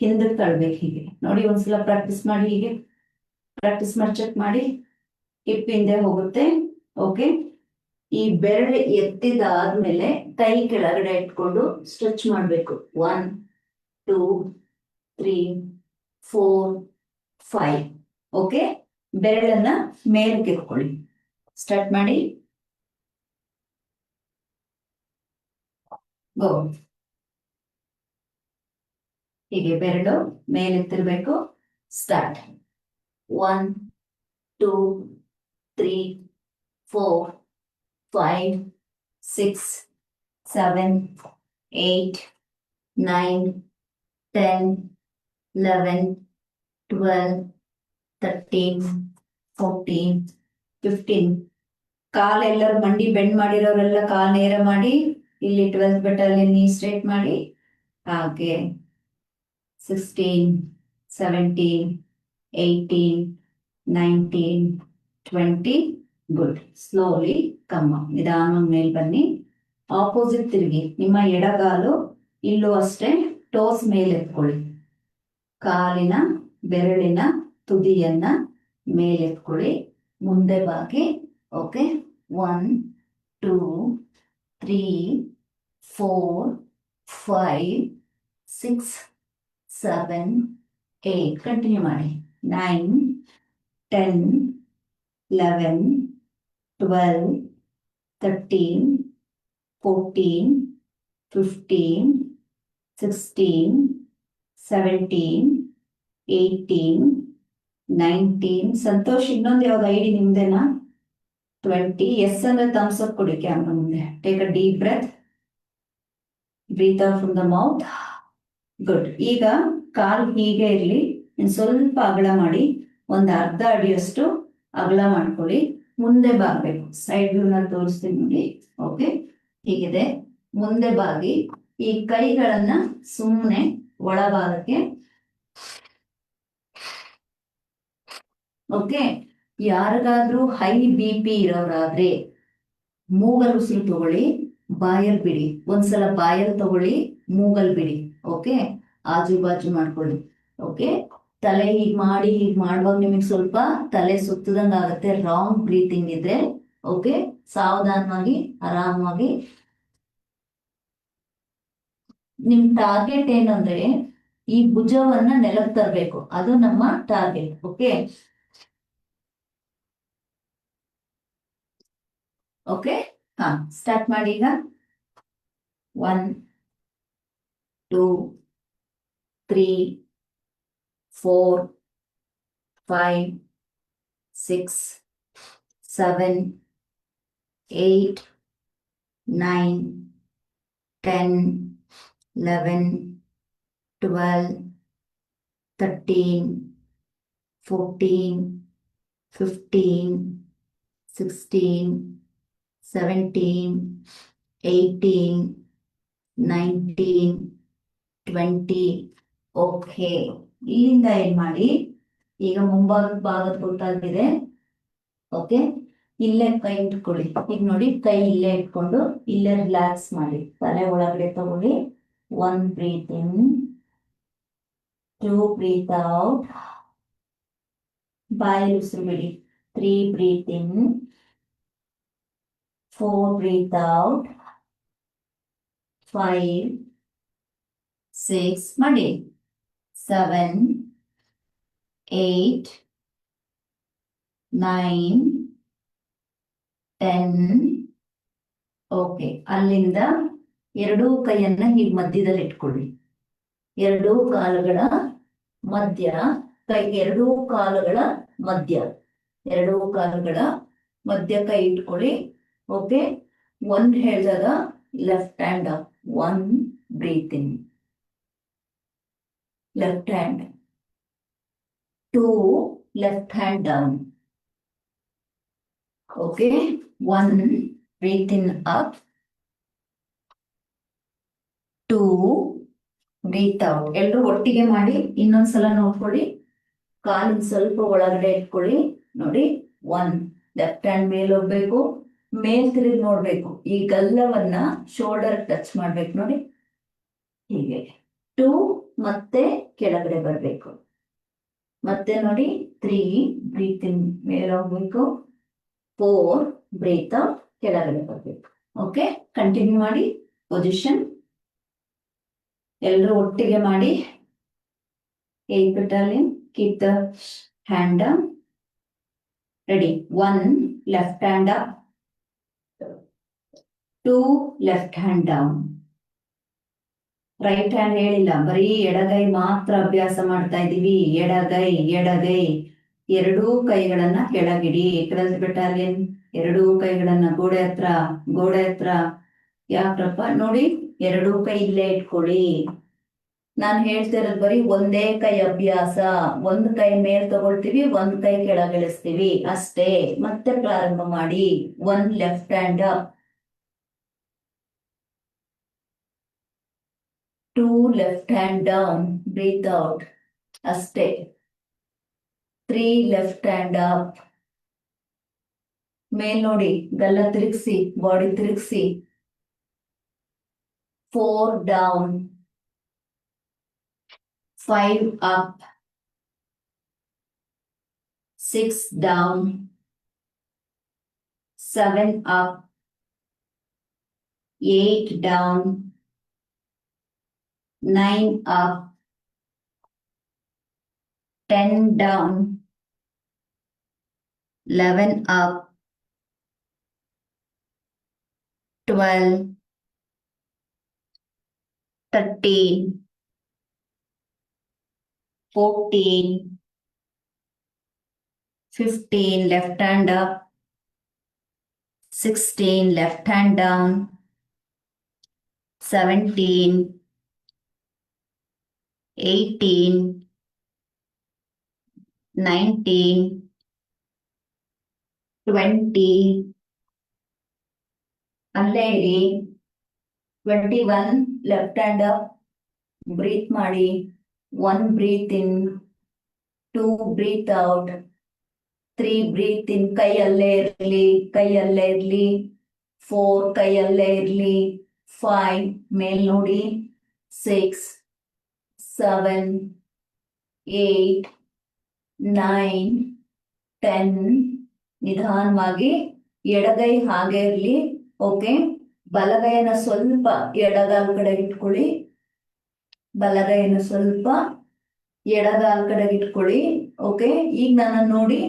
ಹಿಂದಕ್ಕೆ ತಳ್ಬೇಕು. ಹೀಗೆ ನೋಡಿ, ಒಂದ್ಸಲ ಪ್ರಾಕ್ಟೀಸ್ ಮಾಡಿ, ಹೀಗೆ ಪ್ರಾಕ್ಟೀಸ್ ಮಾಡಿ ಚೆಕ್ ಮಾಡಿ. ಹಿಪ್ ಹಿಂದೆ ಹೋಗುತ್ತೆ. ಓಕೆ, ಈ ಬೆರಳು ಎತ್ತಿದಾದ್ಮೇಲೆ ಕೈ ಕೆಳಗಡೆ ಇಟ್ಕೊಂಡು ಸ್ಟ್ರೆಚ್ ಮಾಡ್ಬೇಕು. 1 2 3 4 5. ಓಕೆ, ಬೆರಳನ್ನ ಮೇಲಕ್ಕೆ ಎತ್ಕೊಳ್ಳಿ. ಸ್ಟಾರ್ಟ್ ಮಾಡಿ. ಗೋ. ಹೀಗೆ ಬೆರಳು ಮೇಲೆತ್ತಿರ್ಬೇಕು. ಸ್ಟಾರ್ಟ್. 1 2 3 4 5 6 7 8 9 10 11 12 13 14 15. ಕಾಲೆಲ್ಲರೂ ಮಂಡಿ ಬೆಂಡ್ ಮಾಡಿರೋರೆಲ್ಲ ಕಾಲ್ ನೇರ ಮಾಡಿ. ಇಲ್ಲಿ 12th ಬೆಟ್ಟಲ್ಲಿ ನೀ ಸ್ಟ್ರೇಟ್ ಮಾಡಿ. ಹಾಗೆ 16 17 18 19 20. ಗುಡ್. ಸ್ಲೋಲಿ ಕಮ್ಮ, ನಿಧಾನವಾಗಿ ಮೇಲ್ ಬನ್ನಿ. ಆಪೋಸಿಟ್ ತಿರುಗಿ. ನಿಮ್ಮ ಎಡಗಾಲು ಇಲ್ಲೂ ಅಷ್ಟೇ ಟೋಸ್ ಮೇಲೆ ಎತ್ಕೊಳ್ಳಿ. ಕಾಲಿನ ಬೆರಳಿನ ತುದಿಯನ್ನ ಮೇಲೆತ್ಕೊಳ್ಳಿ, ಮುಂದೆ ಬಾಗಿ. ಓಕೆ, 1 2 3 4 5 6 7 8. ಕಂಟಿನ್ಯೂ ಮಾಡಿ. 9 10 11 12 13 14 15 16 17 18 19. ಸಂತೋಷ್, ಇನ್ನೊಂದು ಯಾವ್ದು ಐಡಿ ನಿಮ್ದೇನಾ? 20. ಎಸ್ ಅಂದ್ರೆ ಥಮ್ಸ್ ಅಪ್ ಕೊಡಿ ಕ್ಯಾಮ್ರಾ ಮುಂದೆ. Take a deep breath. Breathe out from the mouth. Good. ಈಗ ಕಾಲ್ ಹೀಗೆ ಇರಲಿ, ಸ್ವಲ್ಪ ಅಗಲ ಮಾಡಿ, ಒಂದು ಅರ್ಧ ಅಡಿಯಷ್ಟು ಅಗಲ ಮಾಡ್ಕೊಳ್ಳಿ. ಮುಂದೆ ಬಾಗಬೇಕು. ಸೈಡ್ ವ್ಯೂನಲ್ಲಿ ತೋರಿಸ್ತೀನಿ ನೋಡಿ. ಓಕೆ, ಹೀಗಿದೆ. ಮುಂದೆ ಬಾಗಿ ಈ ಕೈಗಳನ್ನ ಸುಮ್ಮನೆ ಒಳಭಾಗಕ್ಕೆ. ಓಕೆ, ಯಾರಿಗಾದ್ರೂ ಹೈ BP ಇರೋರಾದ್ರೆ ಮೂಗಲ್ ಉಸಿರು ತಗೊಳ್ಳಿ, ಬಾಯಲ್ ಬಿಡಿ. ಒಂದ್ಸಲ ಬಾಯಲ್ ತಗೊಳ್ಳಿ, ಮೂಗಲ್ ಬಿಡಿ. ಓಕೆ, ಆಜು ಬಾಜು ಮಾಡ್ಕೊಳ್ಳಿ. ಓಕೆ, ತಲೆ ಹೀಗ್ ಮಾಡುವಾಗ ನಿಮಗೆ ಸ್ವಲ್ಪ ತಲೆ ಸುತ್ತದಂಗ ಆಗುತ್ತೆ, ರಾಂಗ್ ಬ್ರೀತಿಂಗ್ ಇದ್ರೆ. ಓಕೆ, ಸಾವಧಾನವಾಗಿ ಆರಾಮಾಗಿ. ನಿಮ್ ಟಾರ್ಗೆಟ್ ಏನಂದ್ರೆ ಈ ಭುಜವನ್ನ ನೆಲಕ್ಕೆ ತರಬೇಕು, ಅದು ನಮ್ಮ ಟಾರ್ಗೆಟ್. ಓಕೆ ಓಕೆ, ಹಾ, ಸ್ಟಾರ್ಟ್ ಮಾಡಿ ಈಗ. 1 2 3 4 5 6 7 8 9 10 11 12 13 14 15 16 17 18 19 20. ಓಕೆ, ಇಲ್ಲಿಂದ ಏನ್ ಮಾಡಿ, ಈಗ ಮುಂಭಾಗದ ಭಾಗದ ಗೊತ್ತಾಗಿದೆ. ಓಕೆ, ಇಲ್ಲೇ ಕೈ ಇಟ್ಕೊಳ್ಳಿ. ಈಗ ನೋಡಿ, ಕೈ ಇಲ್ಲೇ ಇಟ್ಕೊಂಡು ಇಲ್ಲೇ ರಿಲ್ಯಾಕ್ಸ್ ಮಾಡಿ. ತಲೆ ಒಳಗಡೆ ತಗೊಳ್ಳಿ. 1 ಬ್ರೀತ್ ಇನ್, 2 ಬ್ರೀತ್ ಔಟ್, ಬಾಯಲ್ಲಿ ಉಸಿರು ಬಿಡಿ. 3 ಬ್ರೀತ್ ಇನ್, 4 ಬ್ರೀತ್ ಔಟ್, 5 6 ಮಾಡಿ, 7 8 9 10. ಓಕೆ, ಅಲ್ಲಿಂದ ಎರಡೂ ಕೈಯನ್ನ ಹೀಗೆ ಮಧ್ಯದಲ್ಲಿ ಇಟ್ಕೊಳ್ಳಿ. ಎರಡೂ ಕಾಲುಗಳ ಮಧ್ಯ ಕೈ, ಎರಡೂ ಕಾಲುಗಳ ಮಧ್ಯ, ಎರಡೂ ಕಾಲುಗಳ ಮಧ್ಯ ಕೈ ಇಟ್ಕೊಳ್ಳಿ. ಓಕೆ, 1 ಹೇಳಿದಾಗ left hand up. 1 breathe in, left hand. 2 left hand down. Okay, 1 breathe in up, 2 breathe out. ಎಲ್ಲರೂ ಒಟ್ಟಿಗೆ ಮಾಡಿ. ಇನ್ನೊಂದ್ಸಲ ನೋಡ್ಕೊಳ್ಳಿ. ಕಾಲಿನ ಸ್ವಲ್ಪ ಒಳಗಡೆ ಇಟ್ಕೊಳ್ಳಿ. ನೋಡಿ, 1 ಲೆಫ್ಟ್ ಹ್ಯಾಂಡ್ ಮೇಲೆ ಹೋಗ್ಬೇಕು, ಮೇಲ್ ತಿರುಗಿ ನೋಡ್ಬೇಕು. ಈ ಗಲ್ಲವನ್ನ ಶೋಲ್ಡರ್ ಟಚ್ ಮಾಡ್ಬೇಕು. ನೋಡಿ ಹೀಗೆ. 2 ಮತ್ತೆ ಕೆಳಗಡೆ ಬರ್ಬೇಕು. ಮತ್ತೆ ನೋಡಿ, 3 ಬ್ರೀತ್ ಇನ್ ಮೇಲೆ ಹೋಗ್ಬೇಕು, 4 ಬ್ರೀತ್ ಔಟ್ ಕೆಳಗಡೆ ಬರ್ಬೇಕು. ಓಕೆ, ಕಂಟಿನ್ಯೂ ಮಾಡಿ. ಪೊಸಿಷನ್ ಎಲ್ಲರೂ ಒಟ್ಟಿಗೆ ಮಾಡಿ. 8th battalion, keep the hand down. Ready? 1 left hand up, 2 left hand down. Right hand ಹೇಳಿಲ್ಲ, ಬರೀ ಎಡಗೈ ಮಾತ್ರ ಅಭ್ಯಾಸ ಮಾಡ್ತಾ ಇದೀವಿ. ಎಡಗೈ ಎಡಗೈ. ಎರಡೂ ಕೈಗಳನ್ನ ಕೆಳಗಿಡಿ. 12th battalion, ಎರಡೂ ಕೈಗಳನ್ನ ಗೋಡೆ ಹತ್ರ, ಗೋಡೆ ಹತ್ರ. ಯಾಕ್ರಪ್ಪ ನೋಡಿ, ಎರಡೂ ಕೈ ಇಲ್ಲೇ ಇಟ್ಕೊಳ್ಳಿ. ನಾನು ಹೇಳ್ತಿರೋದು ಬರೀ ಒಂದೇ ಕೈ ಅಭ್ಯಾಸ. ಒಂದ್ ಕೈ ಮೇಲ್ ತಗೊಳ್ತೀವಿ, ಒಂದ್ ಕೈ ಕೆಳಗಿಳಿಸ್ತೀವಿ ಅಷ್ಟೇ. ಮತ್ತೆ ಪ್ರಾರಂಭ ಮಾಡಿ. 1 left hand up, 2 left hand down, breathe out ಅಷ್ಟೇ. 3 ಲೆಫ್ಟ್ ಹ್ಯಾಂಡ್ ಅಪ್, ಮೇಲ್ ನೋಡಿ, ಗಲ್ಲ ತಿರುಗಿಸಿ, ಬಾಡಿ ತಿರುಗಿಸಿ. 4 down, 5 up, 6 down, 7 up, 8 down, 9 up, 10 down, 11 up, 12, 13, 14, 15, left hand up, 16, left hand down, 17, 18, 19, 20, ಅಲ್ಲೇ ಇರಿ. 21 ಲೆಫ್ಟ್ ಹ್ಯಾಂಡ್ ಅಪ್, ಬ್ರೀತ್ ಮಾಡಿ. 1 ಬ್ರೀತ್ ಇನ್, 2 breathe out, 3 breathe ಇನ್, ಕೈಯಲ್ಲೇ ಇರ್ಲಿ, ಕೈಯಲ್ಲೇ ಇರ್ಲಿ. 4 ಕೈಯಲ್ಲೇ ಇರ್ಲಿ. 5 ಮೇಲ್ ನೋಡಿ. 6, 7, 8, 9, 10. ನಿಧಾನವಾಗಿ ಎಡಗೈ ಹಾಗೆ ಇರ್ಲಿ. ಓಕೆ, ಬಲಗೈನ ಸ್ವಲ್ಪ ಎಡಗಾಲ್ ಕಡೆ ಇಟ್ಕೊಳ್ಳಿ. ಬಲಗೈನ ಸ್ವಲ್ಪ ಎಡಗಾಲ್ ಕಡೆ ಇಟ್ಕೊಳ್ಳಿ. ಓಕೆ, ಈಗ ನನ್ನ ನೋಡಿ.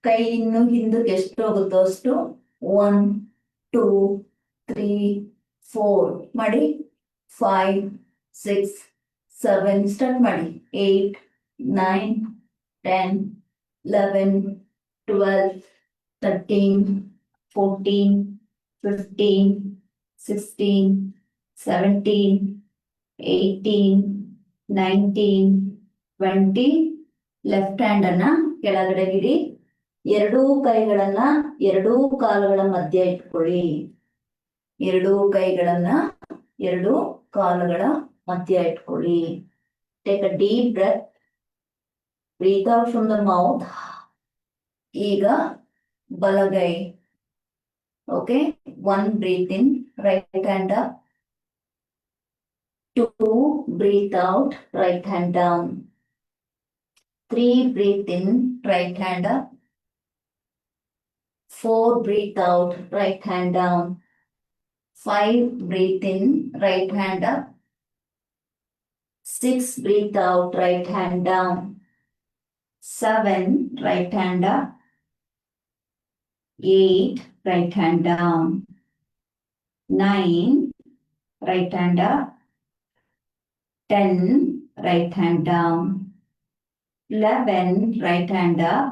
ಕೈ ಇನ್ನು ಹಿಂದಕ್ಕೆ ಎಷ್ಟು ಹೋಗುತ್ತೋ ಅಷ್ಟು. 1, 2, 3, 4 ಮಾಡಿ. 5, 6, 7 ಸ್ಟಾರ್ಟ್ ಮಾಡಿ. 8, 9, 10, 11, 12, 13, 14, 15, 16, 17, 18, 19, 20. ಲೆಫ್ಟ್ ಹ್ಯಾಂಡ್ ಅನ್ನ ಕೆಳಗಡೆ ಇಡಿ. ಎರಡೂ ಕೈಗಳನ್ನ ಎರಡೂ ಕಾಲುಗಳ ಮಧ್ಯ ಇಟ್ಕೊಳ್ಳಿ. ಎರಡೂ ಕೈಗಳನ್ನ ಎರಡೂ ಕಾಲುಗಳ ಮಧ್ಯ ಇಟ್ಕೊಳ್ಳಿ. Take a deep breath. Breathe out from the mouth. ಈಗ ಬಲಗೈ. Okay, 1 breathe in, right hand up. 2 breathe out, right hand down. 3 breathe in, right hand up. 4 breathe out, right hand down. 5 breathe in, right hand up. 6 breathe out, right hand down. 7 right hand up. 8 right hand down. 9 right hand up. 10 right hand down. 11 right hand up.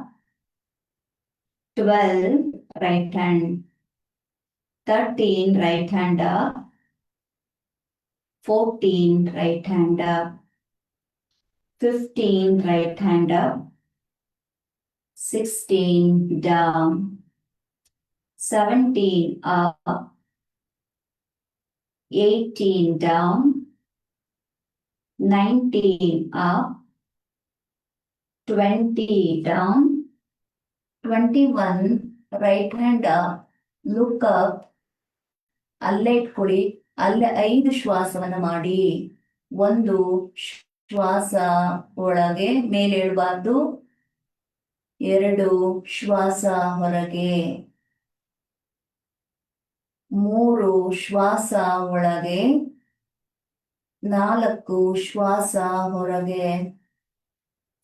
12 right hand. 13 right hand up. 14 right hand up. 15 right hand up. 16 down. 17 up. 18 down. 19 up. 20 down. 21 right hand up. Look up. ಅಲ್ಲೇ ಇಟ್ಕೊಳ್ಳಿ. ಅಲ್ಲೇ 5 ಶ್ವಾಸವನ್ನ ಮಾಡಿ. 1 ಶ್ವಾಸ ಒಳಗೆ ಮೇಲೆ ಇಡಬಾರ್ದು. 2 ಶ್ವಾಸ ಹೊರಗೆ. 3 ಶ್ವಾಸ ಒಳಗೆ. 4 ಶ್ವಾಸ ಹೊರಗೆ.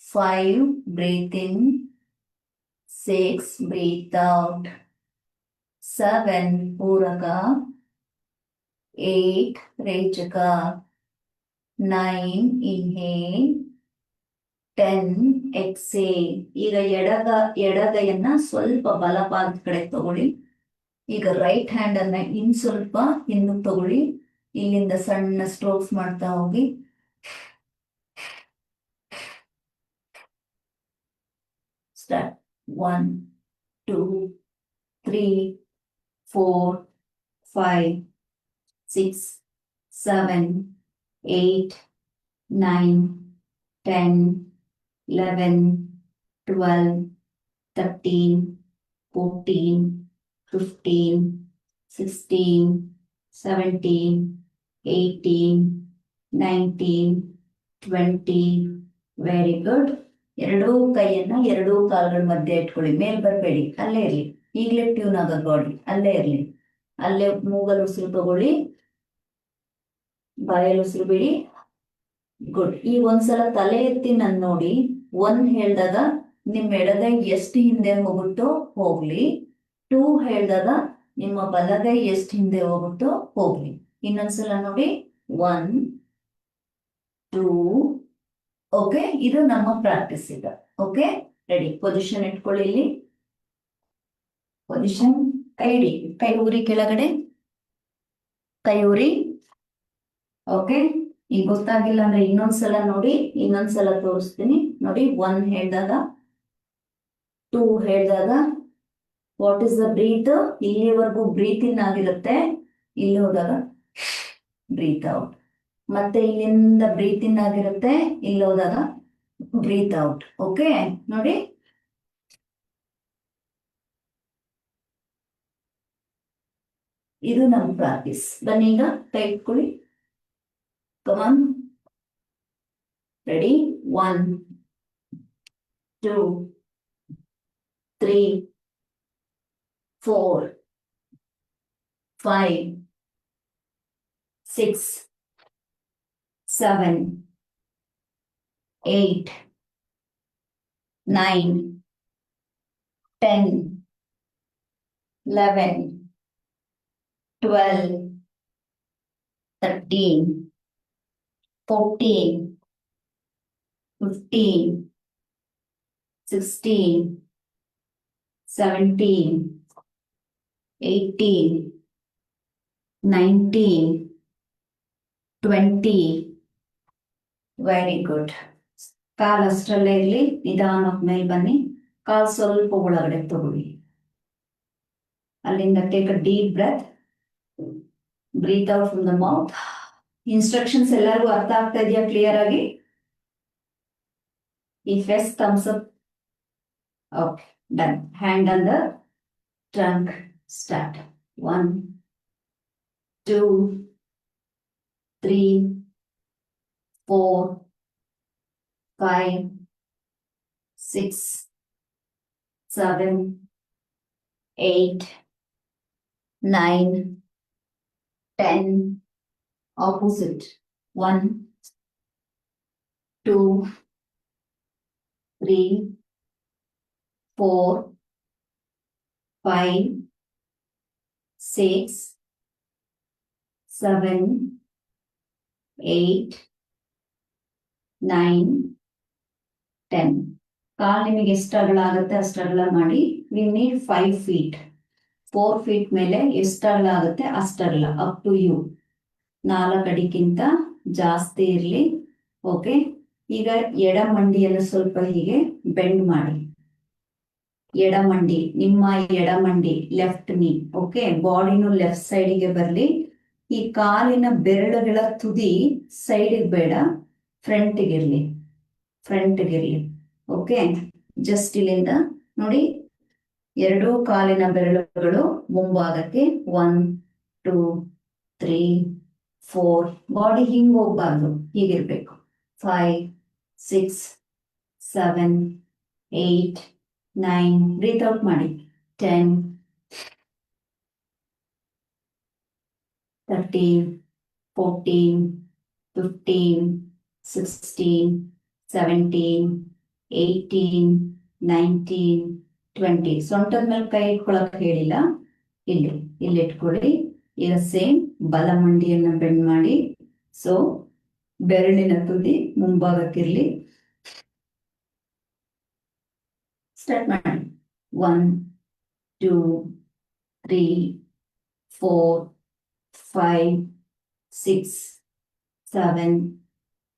5 breathe in. 6 breathe out. 7 ಪೂರಕ. 8 ರೇಚಕ. 9 inhale. 10 exhale. ಈಗ ಎಡಗೈಯನ್ನ ಸ್ವಲ್ಪ ಬಲಪಾದ ಕಡೆ ತಗೊಳ್ಳಿ. ಈಗ ರೈಟ್ ಹ್ಯಾಂಡ್ ಅನ್ನ ಇನ್ ಸ್ವಲ್ಪ ಹಿಂದಕ್ಕೆ ತಗೊಳ್ಳಿ. ಇಲ್ಲಿಂದ ಸಣ್ಣ ಸ್ಟ್ರೋಕ್ಸ್ ಮಾಡ್ತಾ ಹೋಗಿ. ಸ್ಟಾರ್ಟ್. 1, 2, 3, 4, 5, 6, 7, 8, 9, 10, 11, 12, 13, 14, 15, 16, 17, 18, 19, 20. Very good. ಎರಡೂ ಕೈಯನ್ನ ಎರಡೂ ಕಾಲುಗಳ ಮಧ್ಯೆ ಇಟ್ಕೊಳ್ಳಿ. ಮೇಲ್ ಬರಬೇಡಿ, ಅಲ್ಲೇ ಇರ್ಲಿ. ಈಗಲೇ ಟ್ಯೂನ್ ಆಗೋದು ಬಾಡಿ, ಅಲ್ಲೇ ಇರ್ಲಿ. ಅಲ್ಲೇ ಮೂಗಲ್ ಉಸಿರು ತಗೊಳ್ಳಿ, ಬಾಯಲ್ಲಿ ಉಸಿರು ಬಿಡಿ. ಗುಡ್. ಈಗ ಒಂದ್ಸಲ ತಲೆ ಎತ್ತಿ ನನ್ ನೋಡಿ. 1 ಹೇಳಿದಾಗ ನಿಮ್ ಎಡಗೈ ಎಷ್ಟು ಹಿಂದೆ ಹೋಗುತ್ತೋ ಹೋಗ್ಲಿ. 2 ಹೇಳಿದಾಗ ನಿಮ್ಮ ಬಲಗೈ ಎಷ್ಟು ಹಿಂದೆ ಹೋಗುತ್ತೋ ಹೋಗ್ಲಿ. ಇನ್ನೊಂದ್ಸಲ ನೋಡಿ. 1, 2. ಓಕೆ, ಇದು ನಮ್ಮ ಪ್ರಾಕ್ಟೀಸ್ ಈಗ. Okay, ready. ಪೊಸಿಷನ್ ಇಟ್ಕೊಳ್ಳಿ. ಇಲ್ಲಿ ಪೊಸಿಷನ್. ಕೈ ಇಡಿ. ಕೈ ಊರಿ ಕೆಳಗಡೆ. ಕೈ ಊರಿ. ಓಕೆ, ಈಗ ಗೊತ್ತಾಗಿಲ್ಲ ಅಂದ್ರೆ ಇನ್ನೊಂದ್ಸಲ ನೋಡಿ, ಇನ್ನೊಂದ್ಸಲ ತೋರಿಸ್ತೀನಿ ನೋಡಿ. 1 ಹೇಳಿದಾಗ, 2 ಹೇಳಿದಾಗ ವಾಟ್ ಇಸ್ ದ ಬ್ರೀತ್, ಇಲ್ಲಿವರೆಗೂ ಬ್ರೀತ್ ಇನ್ ಆಗಿರುತ್ತೆ, ಇಲ್ಲಿ ಹೋದಾಗ ಬ್ರೀತ್ ಔಟ್. ಮತ್ತೆ ಇಲ್ಲಿಂದ ಬ್ರೀತ್ ಇನ್ ಆಗಿರುತ್ತೆ, ಇಲ್ಲಿ ಹೋದಾಗ ಬ್ರೀತ್ ಔಟ್. ಓಕೆ ನೋಡಿ, ಇದು ನಮ್ಮ ಪ್ರಾಕ್ಟೀಸ್. ಬನ್ನಿ ಈಗ ಕೈ ಇಟ್ಕೊಳ್ಳಿ. ಕಮಾನ್, ರೆಡಿ, 1 2 3 4 5 6 7 8 9 10 11 12 13 14 15 16 17 18 19 20. Very good. ಕಾಲ್ ಅಷ್ಟರಲ್ಲೇ ಇರಲಿ, ನಿಧಾನಕ್ಕೆ ಮೇಲೆ ಬನ್ನಿ. ಕಾಲ್ ಸ್ವಲ್ಪ ಒಳಗಡೆ ತಗೊಳ್ಳಿ. ಅಲ್ಲಿಂದ take a deep breath, breathe out from the mouth. Instructions ಎಲ್ಲರಿಗೂ ಅರ್ಥ ಆಗ್ತಾ ಇದೆಯಾ ಕ್ಲಿಯರ್ ಆಗಿ? If yes, thumbs up. Okay, done. Hand on the trunk. Start. 1 2 3 4 5 6 7 8 9 10. Opposite. 1 2 3 4 5 6 7 8 9 10. ಕಾಲ್ ನಿಮಗೆ ಎಷ್ಟು ಅಗಲ ಆಗುತ್ತೆ ಅಷ್ಟು ಅಗಲ ಮಾಡಿ. We need 5 feet. 4 feet ಮೇಲೆ ಎಷ್ಟು ಅಗಲ ಆಗುತ್ತೆ ಅಷ್ಟಗಲ, ಅಪ್ ಟು ಯು. 4 ಅಡಿಗಿಂತ ಜಾಸ್ತಿ ಇರಲಿ. ಓಕೆ, ಈಗ ಎಡ ಮಂಡಿಯನ್ನು ಸ್ವಲ್ಪ ಹೀಗೆ ಬೆಂಡ್ ಮಾಡಿ. ಎಡಮಂಡಿ, ನಿಮ್ಮ ಎಡಮಂಡಿ, ಲೆಫ್ಟ್ ನೀ. ಓಕೆ, ಬಾಡಿನೂ ಲೆಫ್ಟ್ ಸೈಡಿಗೆ ಬರಲಿ. ಈ ಕಾಲಿನ ಬೆರಳುಗಳ ತುದಿ ಸೈಡಿಗೆ ಬೇಡ, ಫ್ರಂಟಿಗಿರ್ಲಿ, ಫ್ರಂಟಿಗಿರ್ಲಿ. ಓಕೆ, ಜಸ್ಟ್ ಇಲ್ಲಿಂದ ನೋಡಿ, ಎರಡೂ ಕಾಲಿನ ಬೆರಳುಗಳು ಮುಂಭಾಗಕ್ಕೆ. 1 2 3 4. ಬಾಡಿ ಹಿಂಗ್ ಹೋಗ್ಬಾರ್ದು, ಹೀಗಿರ್ಬೇಕು. 5 6 7 8 9. ಬ್ರೀತ್ ಔಟ್ ಮಾಡಿ. 10 13 14 15 16 17 18 19 20. ಸೊಂಟದ ಮೇಲೆ ಕೈ ಇಟ್ಕೊಳಕ್ ಹೇಳಿಲ್ಲ, ಇಲ್ಲಿ ಇಟ್ಕೊಳ್ಳಿ. ಈಗ ಸೇಮ್ ಬಲ ಮಂಡಿಯನ್ನ ಬೆಂಡ್ ಮಾಡಿ. ಸೊ ಬೆರಳಿನ ತುದಿ ಮುಂಭಾಗಕ್ಕಿರ್ಲಿ. ಸ್ಟಾರ್ಟ್ ಮಾಡಿ. 1 2 3 4 5 6 7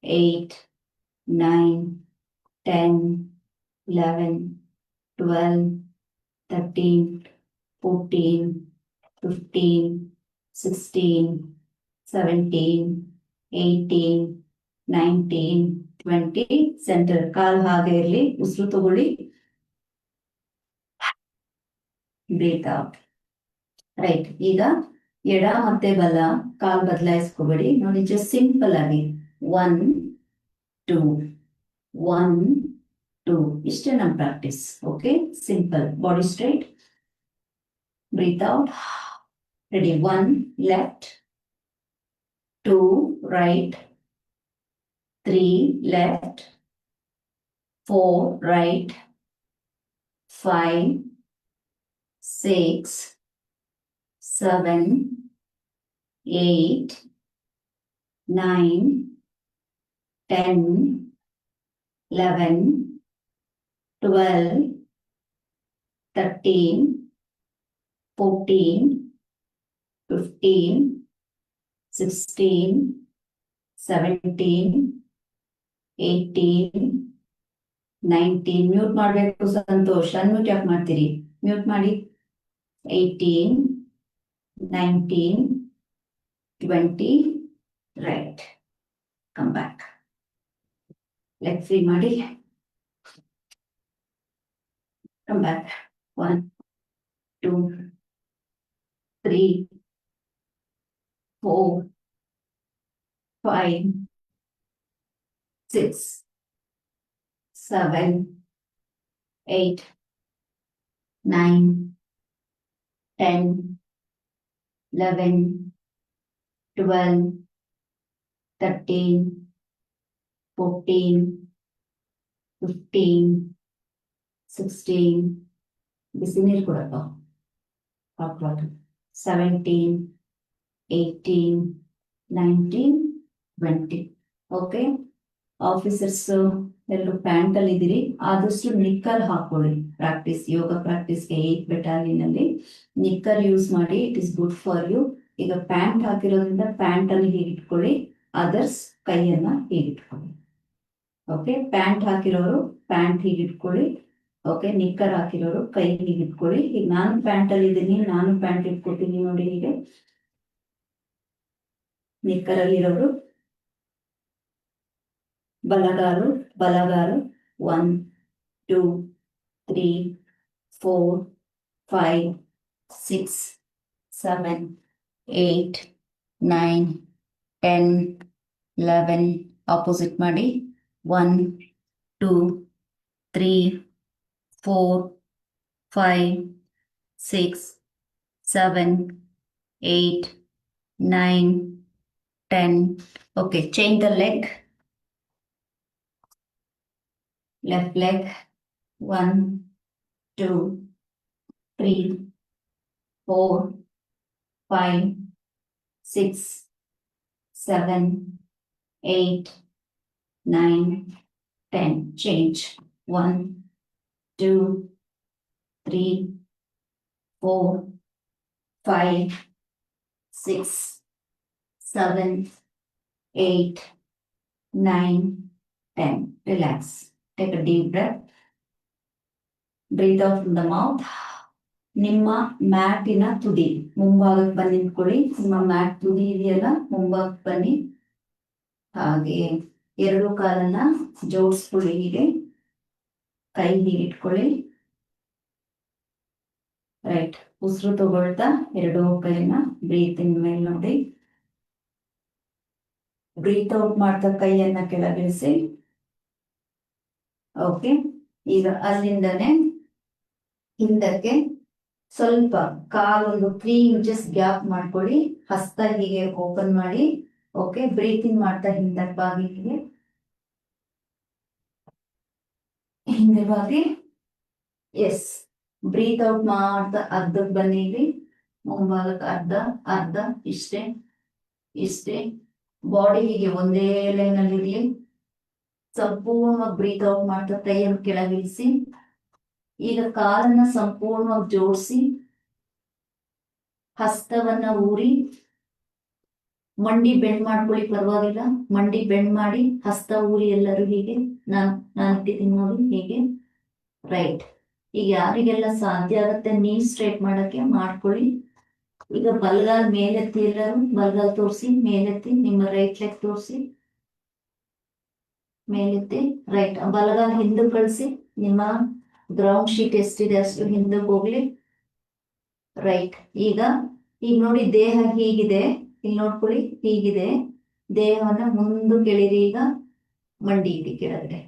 8 9 10 11 12 13 14 15 16 17 18 19 20. ಸೆಂಟರ್. ಕಾಲ್ ಹಾಗೆ ಇರಲಿ, ಉಸಿರು ತಗೊಳ್ಳಿ, ಬ್ರೀತ್ ಔಟ್. ರೈಟ್. ಈಗ ಎಡ ಮತ್ತೆ ಬಲ ಕಾಲ್ ಬದಲಾಯಿಸ್ಕೋಬೇಡಿ ನೋಡಿ, ಜಸ್ಟ್ ಸಿಂಪಲ್ ಆಗಿ 1 2 1 2. ಇಷ್ಟೇ ನಮ್ಮ practice. Okay, simple. Body straight, breathe out. Ready. 1 left, 2 right, 3 left, 4 right, 5 6 7 8 9 10 11 12 13 14 15 16 17, 18, 19. Mute ಮಾಡಬೇಕು ಸಂತೋಷ್, ಅನ್ಮ್ಯೂಟ್ ಯಾಕೆ ಮಾಡ್ತೀರಿ? ಮ್ಯೂಟ್ ಮಾಡಿ. 18, 19, 20. Right, come back. Leg free ಮಾಡಿ, ಕಮ್ ಬ್ಯಾಕ್. 1, 2, 3, 4, 5, 6, 7, 8, 9, 10, 11, 12, 13, 14, 15, 16. ಬಿಸಿ ನೀರು ಕೊಡಪ್ಪ. 17, 18, 19, 20. ಓಕೆ, ಆಫೀಸರ್ಸ್ ಎಲ್ಲರೂ ಪ್ಯಾಂಟ್ ಅಲ್ಲಿ ಇದ್ದೀರಿ, ಆದಷ್ಟು ನಿಕ್ಕರ್ ಹಾಕೊಳ್ಳಿ. ಪ್ರಾಕ್ಟೀಸ್, ಯೋಗ ಪ್ರಾಕ್ಟೀಸ್ಗೆ 8 ಬೆಟಾಲಿಯನ್ ಅಲ್ಲಿ ನಿಕ್ಕರ್ ಯೂಸ್ ಮಾಡಿ. It is good for you. ಈಗ ಪ್ಯಾಂಟ್ ಹಾಕಿರೋದ್ರಿಂದ ಪ್ಯಾಂಟ್ ಅಲ್ಲಿ ಹೀಗಿಟ್ಕೊಳ್ಳಿ, ಅದರ್ಸ್ ಕೈಯನ್ನ ಹೀಗಿಟ್ಕೊಳ್ಳಿ. ಓಕೆ, ಪ್ಯಾಂಟ್ ಹಾಕಿರೋರು ಪ್ಯಾಂಟ್ ಹೀಗಿಟ್ಕೊಳ್ಳಿ. ಓಕೆ, ನಿಕ್ಕರ್ ಹಾಕಿರೋರು ಕೈ ಹೀಗಿಟ್ಕೊಳ್ಳಿ. ಈಗ ನಾನು ಪ್ಯಾಂಟ್ ಅಲ್ಲಿ ಇದ್ದೀನಿ, ನಾನು ಪ್ಯಾಂಟ್ ಇಟ್ಕೊತೀನಿ ನೋಡಿ. ಹೀಗೆ ನಿಕ್ಕರ್ ಅಲ್ಲಿರೋರು ಬಲಗಾಲು ಬಲಗಾಲು. 1, 2, 3, 4, 5, 6, 7, 8, 9, 10, 11. ಆಪೋಸಿಟ್ ಮಾಡಿ. 1, 2, 3, 4, 5, 6, 7, 8, 9, 10. Okay, change the leg. Left leg. 1, 2, 3, 4, 5, 6, 7, 8, 9, 10. Change. 1, 2, 3, 4, 5, 6, 7, 8, 9, 10. Relax. Take a deep breath. Breathe out from the mouth. ನಿಮ್ಮ ಮ್ಯಾಟಿನ ತುದಿ ಮುಂಭಾಗಕ್ಕೆ ಬಂದು ನಿಂತ್ಕೊಳ್ಳಿ. ನಿಮ್ಮ ಮ್ಯಾಟ್ ತುದಿ ಇದೆಯಲ್ಲ, ಮುಂಭಾಗಕ್ಕೆ ಬನ್ನಿ. ಹಾಗೆ 2 ಕಾಲನ್ನ ಜೋಡಿಸ್ಕೊಳ್ಳಿ. ಹೀಗೆ ಕೈ ಹೀಗೆ ಇಟ್ಕೊಳ್ಳಿ. ರೈಟ್, ಉಸಿರು ತಗೊಳ್ತಾ 2 ಕೈನ ಬ್ರೀತ್ ಇನ್ ಮೇಲೆ ನೋಡಿ. ಬ್ರೀತ್ ಔಟ್ ಮಾಡ್ತಾ ಕೈಯನ್ನ ಕೆಳಗಿಳಿಸಿ. ಓಕೆ, ಈಗ ಅಲ್ಲಿಂದನೇ ಹಿಂದಕ್ಕೆ ಸ್ವಲ್ಪ ಕಾಲೊಂದು 3 ಇಂಚಸ್ ಗ್ಯಾಪ್ ಮಾಡ್ಕೊಳ್ಳಿ. ಹಸ್ತ ಹೀಗೆ ಓಪನ್ ಮಾಡಿ. ಓಕೆ, ಬ್ರೀತ್ ಇನ್ ಮಾಡ್ತಾ ಹಿಂದಕ್ಕೆ ಬಾಗಿ, ಹೀಗೆ ಹಿಂದೆ ಬಾಗಿ. ಎಸ್, ಬ್ರೀತ್ ಔಟ್ ಮಾಡ್ತಾ ಅರ್ಧಕ್ಕೆ ಬನ್ನಿ. ಇಲ್ಲಿ ಮುಂಭಾಗಕ್ಕೆ ಅರ್ಧ ಅರ್ಧ, ಇಷ್ಟೇ ಇಷ್ಟೇ. ಬಾಡಿ ಹೀಗೆ ಒಂದೇ ಲೈನ್ ಅಲ್ಲಿ ಇರಲಿ. ಸಂಪೂರ್ಣವಾಗಿ ಬ್ರೀತ್ ಔಟ್ ಮಾಡ್ತಾ ಕೈಯನ್ನು ಕೆಳಗಿಳಿಸಿ. ಈಗ ಕಾಲನ್ನ ಸಂಪೂರ್ಣವಾಗಿ ಜೋಡಿಸಿ, ಹಸ್ತವನ್ನ ಊರಿ, ಮಂಡಿ ಬೆಂಡ್ ಮಾಡ್ಕೊಳ್ಳಿ, ಪರವಾಗಿಲ್ಲ. ಮಂಡಿ ಬೆಂಡ್ ಮಾಡಿ ಹಸ್ತ ಊರಿ. ಎಲ್ಲರೂ ಹೀಗೆ ನಾನು ಇಟ್ಟಿದ್ದೀನಿ ನೋಡಿ, ಹೀಗೆ. ರೈಟ್, ಈಗ ಯಾರಿಗೆಲ್ಲ ಸಾಧ್ಯ ಆಗುತ್ತೆ ನೀ ಸ್ಟ್ರೈಟ್ ಮಾಡಕ್ಕೆ ಮಾಡ್ಕೊಳ್ಳಿ. ಈಗ ಬಲಗಾಲ್ ಮೇಲೆತ್ತಿ, ಎಲ್ಲರೂ ಬಲಗಾಲ್ ತೋರಿಸಿ, ಮೇಲೆತ್ತಿ. ನಿಮ್ಮ ರೈಟ್ ಲೆಗ್ ತೋರಿಸಿ, ಮೇಲೆತ್ತಿ. ರೈಟ್, ಬಲಗಾಲ್ ಹಿಂದಕ್ಕೆ ಕಳಿಸಿ. ನಿಮ್ಮ ಗ್ರೌಂಡ್ ಶೀಟ್ ಎಷ್ಟಿದೆ ಅಷ್ಟು ಹಿಂದಕ್ಕೆ ಹೋಗ್ಲಿ. ರೈಟ್, ಈಗ ನೋಡಿ ದೇಹ ಹೀಗಿದೆ, ಇಲ್ಲಿ ನೋಡ್ಕೊಳ್ಳಿ, ಹೀಗಿದೆ. ದೇಹವನ್ನ ಮುಂದಕ್ಕೆ ಎಳಿರಿ. ಈಗ ಮಂಡಿ ಇಡಿ ಕೆಳಗಡೆ.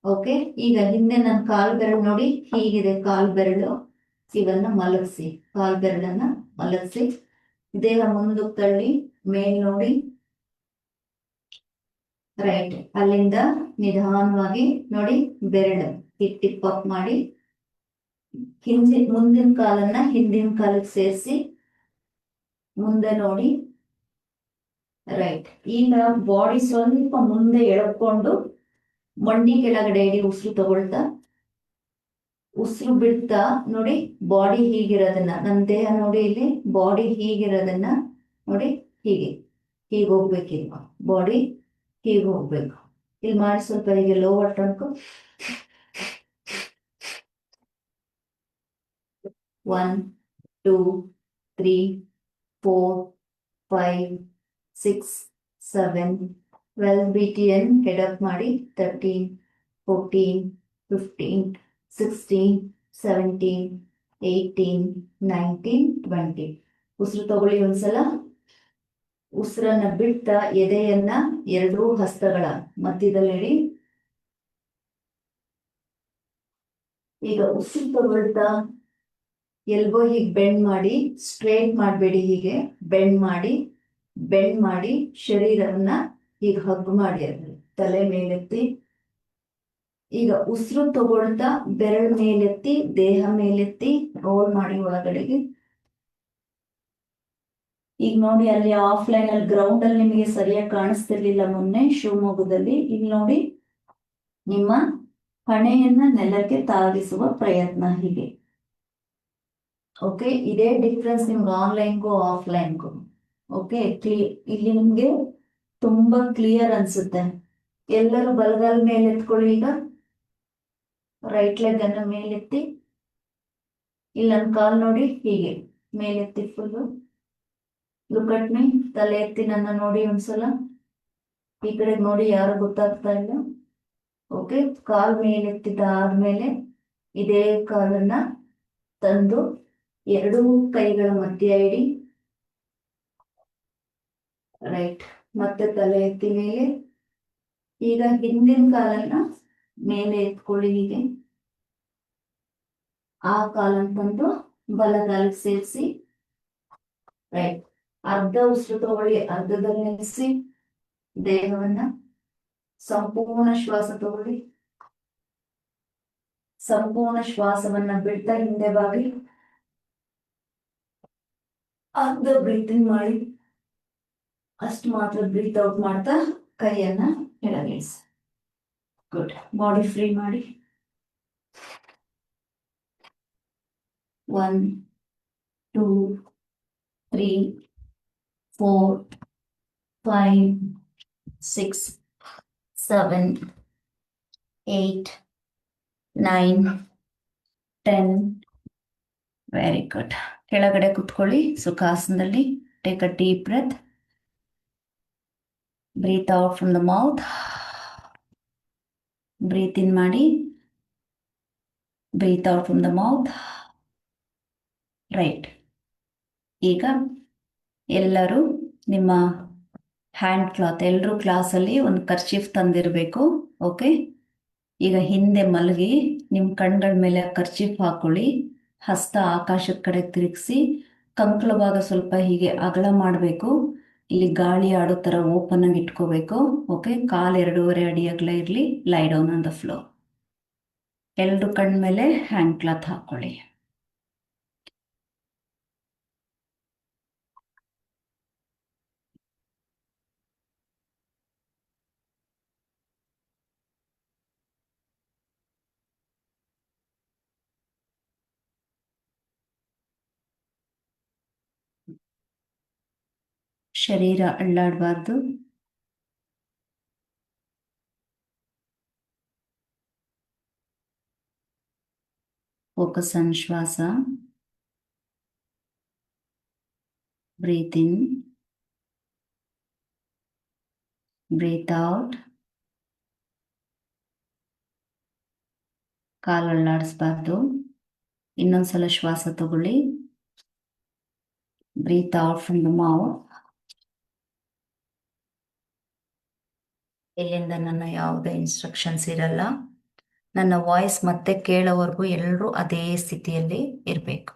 ಓಕೆ, ಈಗ ಹಿಂದೆ ನನ್ನ ಕಾಲು ಬೆರಳು ನೋಡಿ, ಹೀಗಿದೆ ಕಾಲು ಬೆರಳು. ಇವನ್ನ ಮಲಗಿಸಿ, ಕಾಲು ಬೆರಳನ್ನ ಮಲಗಿಸಿ. ದೇಹ ಮುಂದಕ್ಕೆ ತಳ್ಳಿ, ಮೇಲ್ ನೋಡಿ. ರೈಟ್, ಅಲ್ಲಿಂದ ನಿಧಾನವಾಗಿ ನೋಡಿ, ಬೆರಳು ಟಿಪ್ ಅಪ್ ಮಾಡಿ. ಮುಂದಿನ ಕಾಲನ್ನ ಹಿಂದಿನ ಕಾಲಕ್ಕೆ ಸೇರಿಸಿ ಮುಂದೆ ನೋಡಿ. ರೈಟ್, ಈಗ ಬಾಡಿ ಸ್ವಲ್ಪ ಮುಂದೆ ಎಳ್ಕೊಂಡು ಮಂಡಿ ಕೆಳಗಡೆ ಇಡಿ. ಉಸಿರು ತಗೊಳ್ತಾ ಉಸಿರು ಬಿಡ್ತಾ ನೋಡಿ. ಬಾಡಿ ಹೀಗಿರೋದನ್ನ, ನನ್ನ ದೇಹ ನೋಡಿ, ಇಲ್ಲಿ ಬಾಡಿ ಹೀಗಿರೋದನ್ನ ನೋಡಿ, ಹೀಗೆ ಹೀಗೆ ಹೋಗ್ಬೇಕಿಲ್ವಾ, ಬಾಡಿ ಹೀಗೆ ಹೋಗ್ಬೇಕು. ಇಲ್ಲಿ ಮಾಡಿ ಸ್ವಲ್ಪ ಹೀಗೆ ಲೋವರ್ ಟಂಕು. 1 2 3 4 5 6 7 12 BTN ಹೆಡ್ ಅಪ್ ಮಾಡಿ. 13 14 15 16 17 18 19 20. ಉಸಿರು ತಗೊಳ್ಳಿ ಒಂದ್ಸಲ. ಉಸಿರನ್ನ ಬಿಡ್ತಾ ಎದೆಯನ್ನ ಎರಡೂ ಹಸ್ತಗಳ ಮಧ್ಯದಲ್ಲಿ. ಈಗ ಉಸಿರು ತಗೊಳ್ತಾ ಎಲ್ಬೋ ಹೀಗೆ ಬೆಂಡ್ ಮಾಡಿ, ಸ್ಟ್ರೇಟ್ ಮಾಡಬೇಡಿ, ಹೀಗೆ ಬೆಂಡ್ ಮಾಡಿ ಶರೀರವನ್ನ ಹೀಗೆ ಹಗ್ ಮಾಡಿ, ಅದ್ರ ತಲೆ ಮೇಲೆತ್ತಿ. ಈಗ ಉಸಿರು ತಗೊಳ್ತಾ ಬೆರಳು ಮೇಲೆತ್ತಿ, ದೇಹ ಮೇಲೆತ್ತಿ ರೋಲ್ ಮಾಡಿ ಒಳಗಡೆಗೆ. ಈಗ ನೋಡಿ, ಅಲ್ಲಿ ಆಫ್ಲೈನ್ ಅಲ್ಲಿ ಗ್ರೌಂಡ್ ಅಲ್ಲಿ ನಿಮಗೆ ಸರಿಯಾಗಿ ಕಾಣಿಸ್ತಿರ್ಲಿಲ್ಲ ಮೊನ್ನೆ ಶಿವಮೊಗ್ಗದಲ್ಲಿ. ಇಲ್ಲಿ ನೋಡಿ, ನಿಮ್ಮ ಹಣೆಯನ್ನ ನೆಲಕ್ಕೆ ತಾಗಿಸುವ ಪ್ರಯತ್ನ ಹೀಗೆ. ಓಕೆ, ಇದೇ ಡಿಫ್ರೆನ್ಸ್ ನಿಮ್ಗೆ ಆನ್ಲೈನ್ಗೂ ಆಫ್ಲೈನ್ಗೂ. ಓಕೆ, ಇಲ್ಲಿ ನಿಮ್ಗೆ ತುಂಬಾ ಕ್ಲಿಯರ್ ಅನ್ಸುತ್ತೆ. ಎಲ್ಲರೂ ಬಲಗಾಲ ಮೇಲೆ ಎತ್ಕೊಳ್ಳಿ. ಈಗ ರೈಟ್ ಲೆಗ್ ಅನ್ನ ಮೇಲೆತ್ತಿ. ಇಲ್ಲಿ ನನ್ನ ಕಾಲ್ ನೋಡಿ, ಹೀಗೆ ಮೇಲೆತ್ತಿ ಫುಲ್ಲು. Look at me. ತಲೆ ಎತ್ತಿ ನನ್ನ ನೋಡಿ ಒಂದ್ಸಲ. ಈ ಕಡೆ ನೋಡಿ, ಯಾರು ಗೊತ್ತಾಗ್ತಾ ಇಲ್ಲ. ಓಕೆ, ಕಾಲ್ ಮೇಲೆತ್ತಿದ್ದಾದ್ಮೇಲೆ ಇದೇ ಕಾಲನ್ನ ತಂದು ಎರಡೂ ಕೈಗಳ ಮಧ್ಯ ಇಡಿ. ರೈಟ್. ಮತ್ತೆ ತಲೆ ಎತ್ತಿ ಮೇಲೆ. ಈಗ ಹಿಂದಿನ ಕಾಲನ್ನ ಮೇಲೆ ಎತ್ಕೊಳ್ಳಿ ಹೀಗೆ. ಆ ಕಾಲನ್ನು ತಂದು ಬಲಗಾಲಕ್ಕೆ ಸೇರಿಸಿ. ರೈಟ್. ಅರ್ಧ ಉಸಿರು ತಗೊಳ್ಳಿ, ಅರ್ಧದಲ್ಲಿ ನಿಲ್ಲಿಸಿ. ದೇಹವನ್ನ ಸಂಪೂರ್ಣ ಶ್ವಾಸ ತಗೊಳ್ಳಿ. ಸಂಪೂರ್ಣ ಶ್ವಾಸವನ್ನ ಬಿಡ್ತಾ ಹಿಂದೆ ಬಾಗಿ ಅರ್ಧ ಬ್ರೀತಿಂಗ್ ಮಾಡಿ. ಅಷ್ಟು ಮಾತ್ರ ಬ್ರೀತ್ ಔಟ್ ಮಾಡ್ತಾ ಕೈಯನ್ನ ಕೆಳಗಿಳಿಸಿ. ಗುಡ್. ಬಾಡಿ ಫ್ರೀ ಮಾಡಿ. 1 2 3 4 5 6 7 8 9 10. Very good. ಕೆಳಗಡೆ ಕುತ್ಕೊಳ್ಳಿ ಸುಖಾಸನದಲ್ಲಿ. Take a deep breath. Breathe out from the mouth. Breathe in ಮಾಡಿ. Breathe out from the mouth. Right. ಈಗ ಎಲ್ಲರೂ ನಿಮ್ಮ ಹ್ಯಾಂಡ್ ಕ್ಲಾತ್, ಎಲ್ಲರೂ ಕ್ಲಾಸಲ್ಲಿ ಒಂದು ಕರ್ಚೀಫ್ ತಂದಿರಬೇಕು. ಓಕೆ, ಈಗ ಹಿಂದೆ ಮಲಗಿ ನಿಮ್ಮ ಕಣ್ಗಳ ಮೇಲೆ ಕರ್ಚೀಫ್ ಹಾಕೊಳ್ಳಿ. ಹಸ್ತ ಆಕಾಶದ ಕಡೆ ತಿರುಗಿಸಿ. ಕಂಕಳ ಭಾಗ ಸ್ವಲ್ಪ ಹೀಗೆ ಅಗಲ ಮಾಡಬೇಕು. ಇಲ್ಲಿ ಗಾಳಿ ಆಡೋ ಥರ ಓಪನ್ ಆಗಿ ಇಟ್ಕೋಬೇಕು. ಓಕೆ, ಕಾಲು 2.5 ಅಡಿ ಅಗಲ ಇರಲಿ. ಲೈ ಡೌನ್ ಆನ್ ದ ಫ್ಲೋರ್. ಎಲ್ಲರೂ ಕಣ್ಣ ಮೇಲೆ ಹ್ಯಾಂಡ್ ಕ್ಲಾತ್ ಹಾಕೊಳ್ಳಿ. ಶರೀರ ಅಳ್ಳಾಡಬಾರ್ದು. ಫೋಕಸ್ ಆನ್ ಶ್ವಾಸ. Breathe in, breathe out. ಕಾಲು ಅಳ್ಳಾಡಿಸ್ಬಾರ್ದು. ಇನ್ನೊಂದ್ಸಲ ಶ್ವಾಸ ತಗೊಳ್ಳಿ. Breathe out from the mouth. ಇಲ್ಲಿಂದ ನನ್ನ ಯಾವುದೇ ಇನ್ಸ್ಟ್ರಕ್ಷನ್ಸ್ ಇರಲ್ಲ. ನನ್ನ ವಾಯ್ಸ್ ಮತ್ತೆ ಕೇಳೋವರೆಗೂ ಎಲ್ಲರೂ ಅದೇ ಸ್ಥಿತಿಯಲ್ಲಿ ಇರಬೇಕು.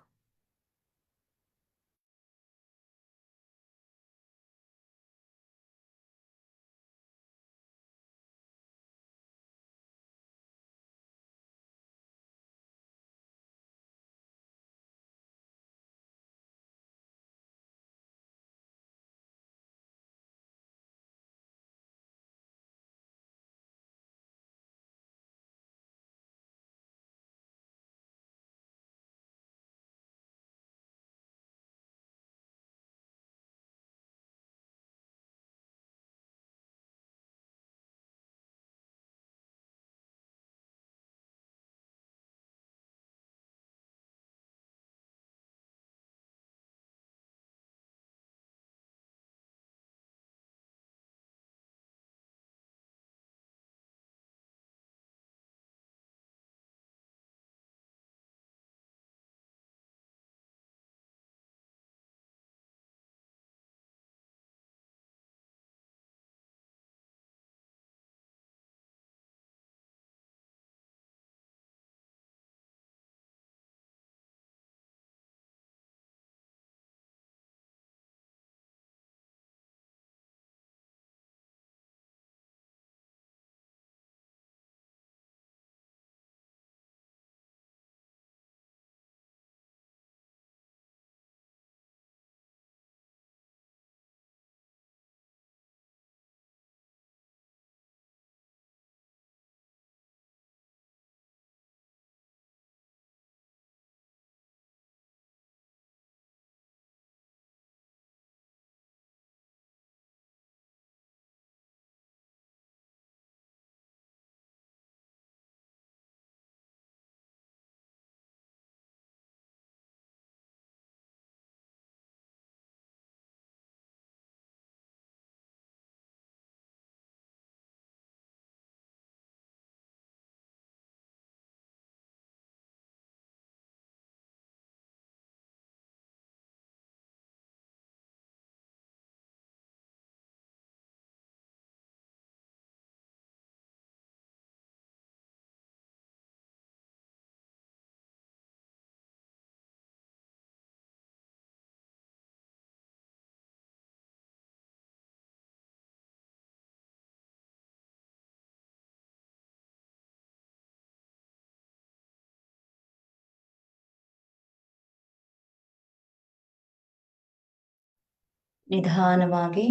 ನಿಧಾನವಾಗಿ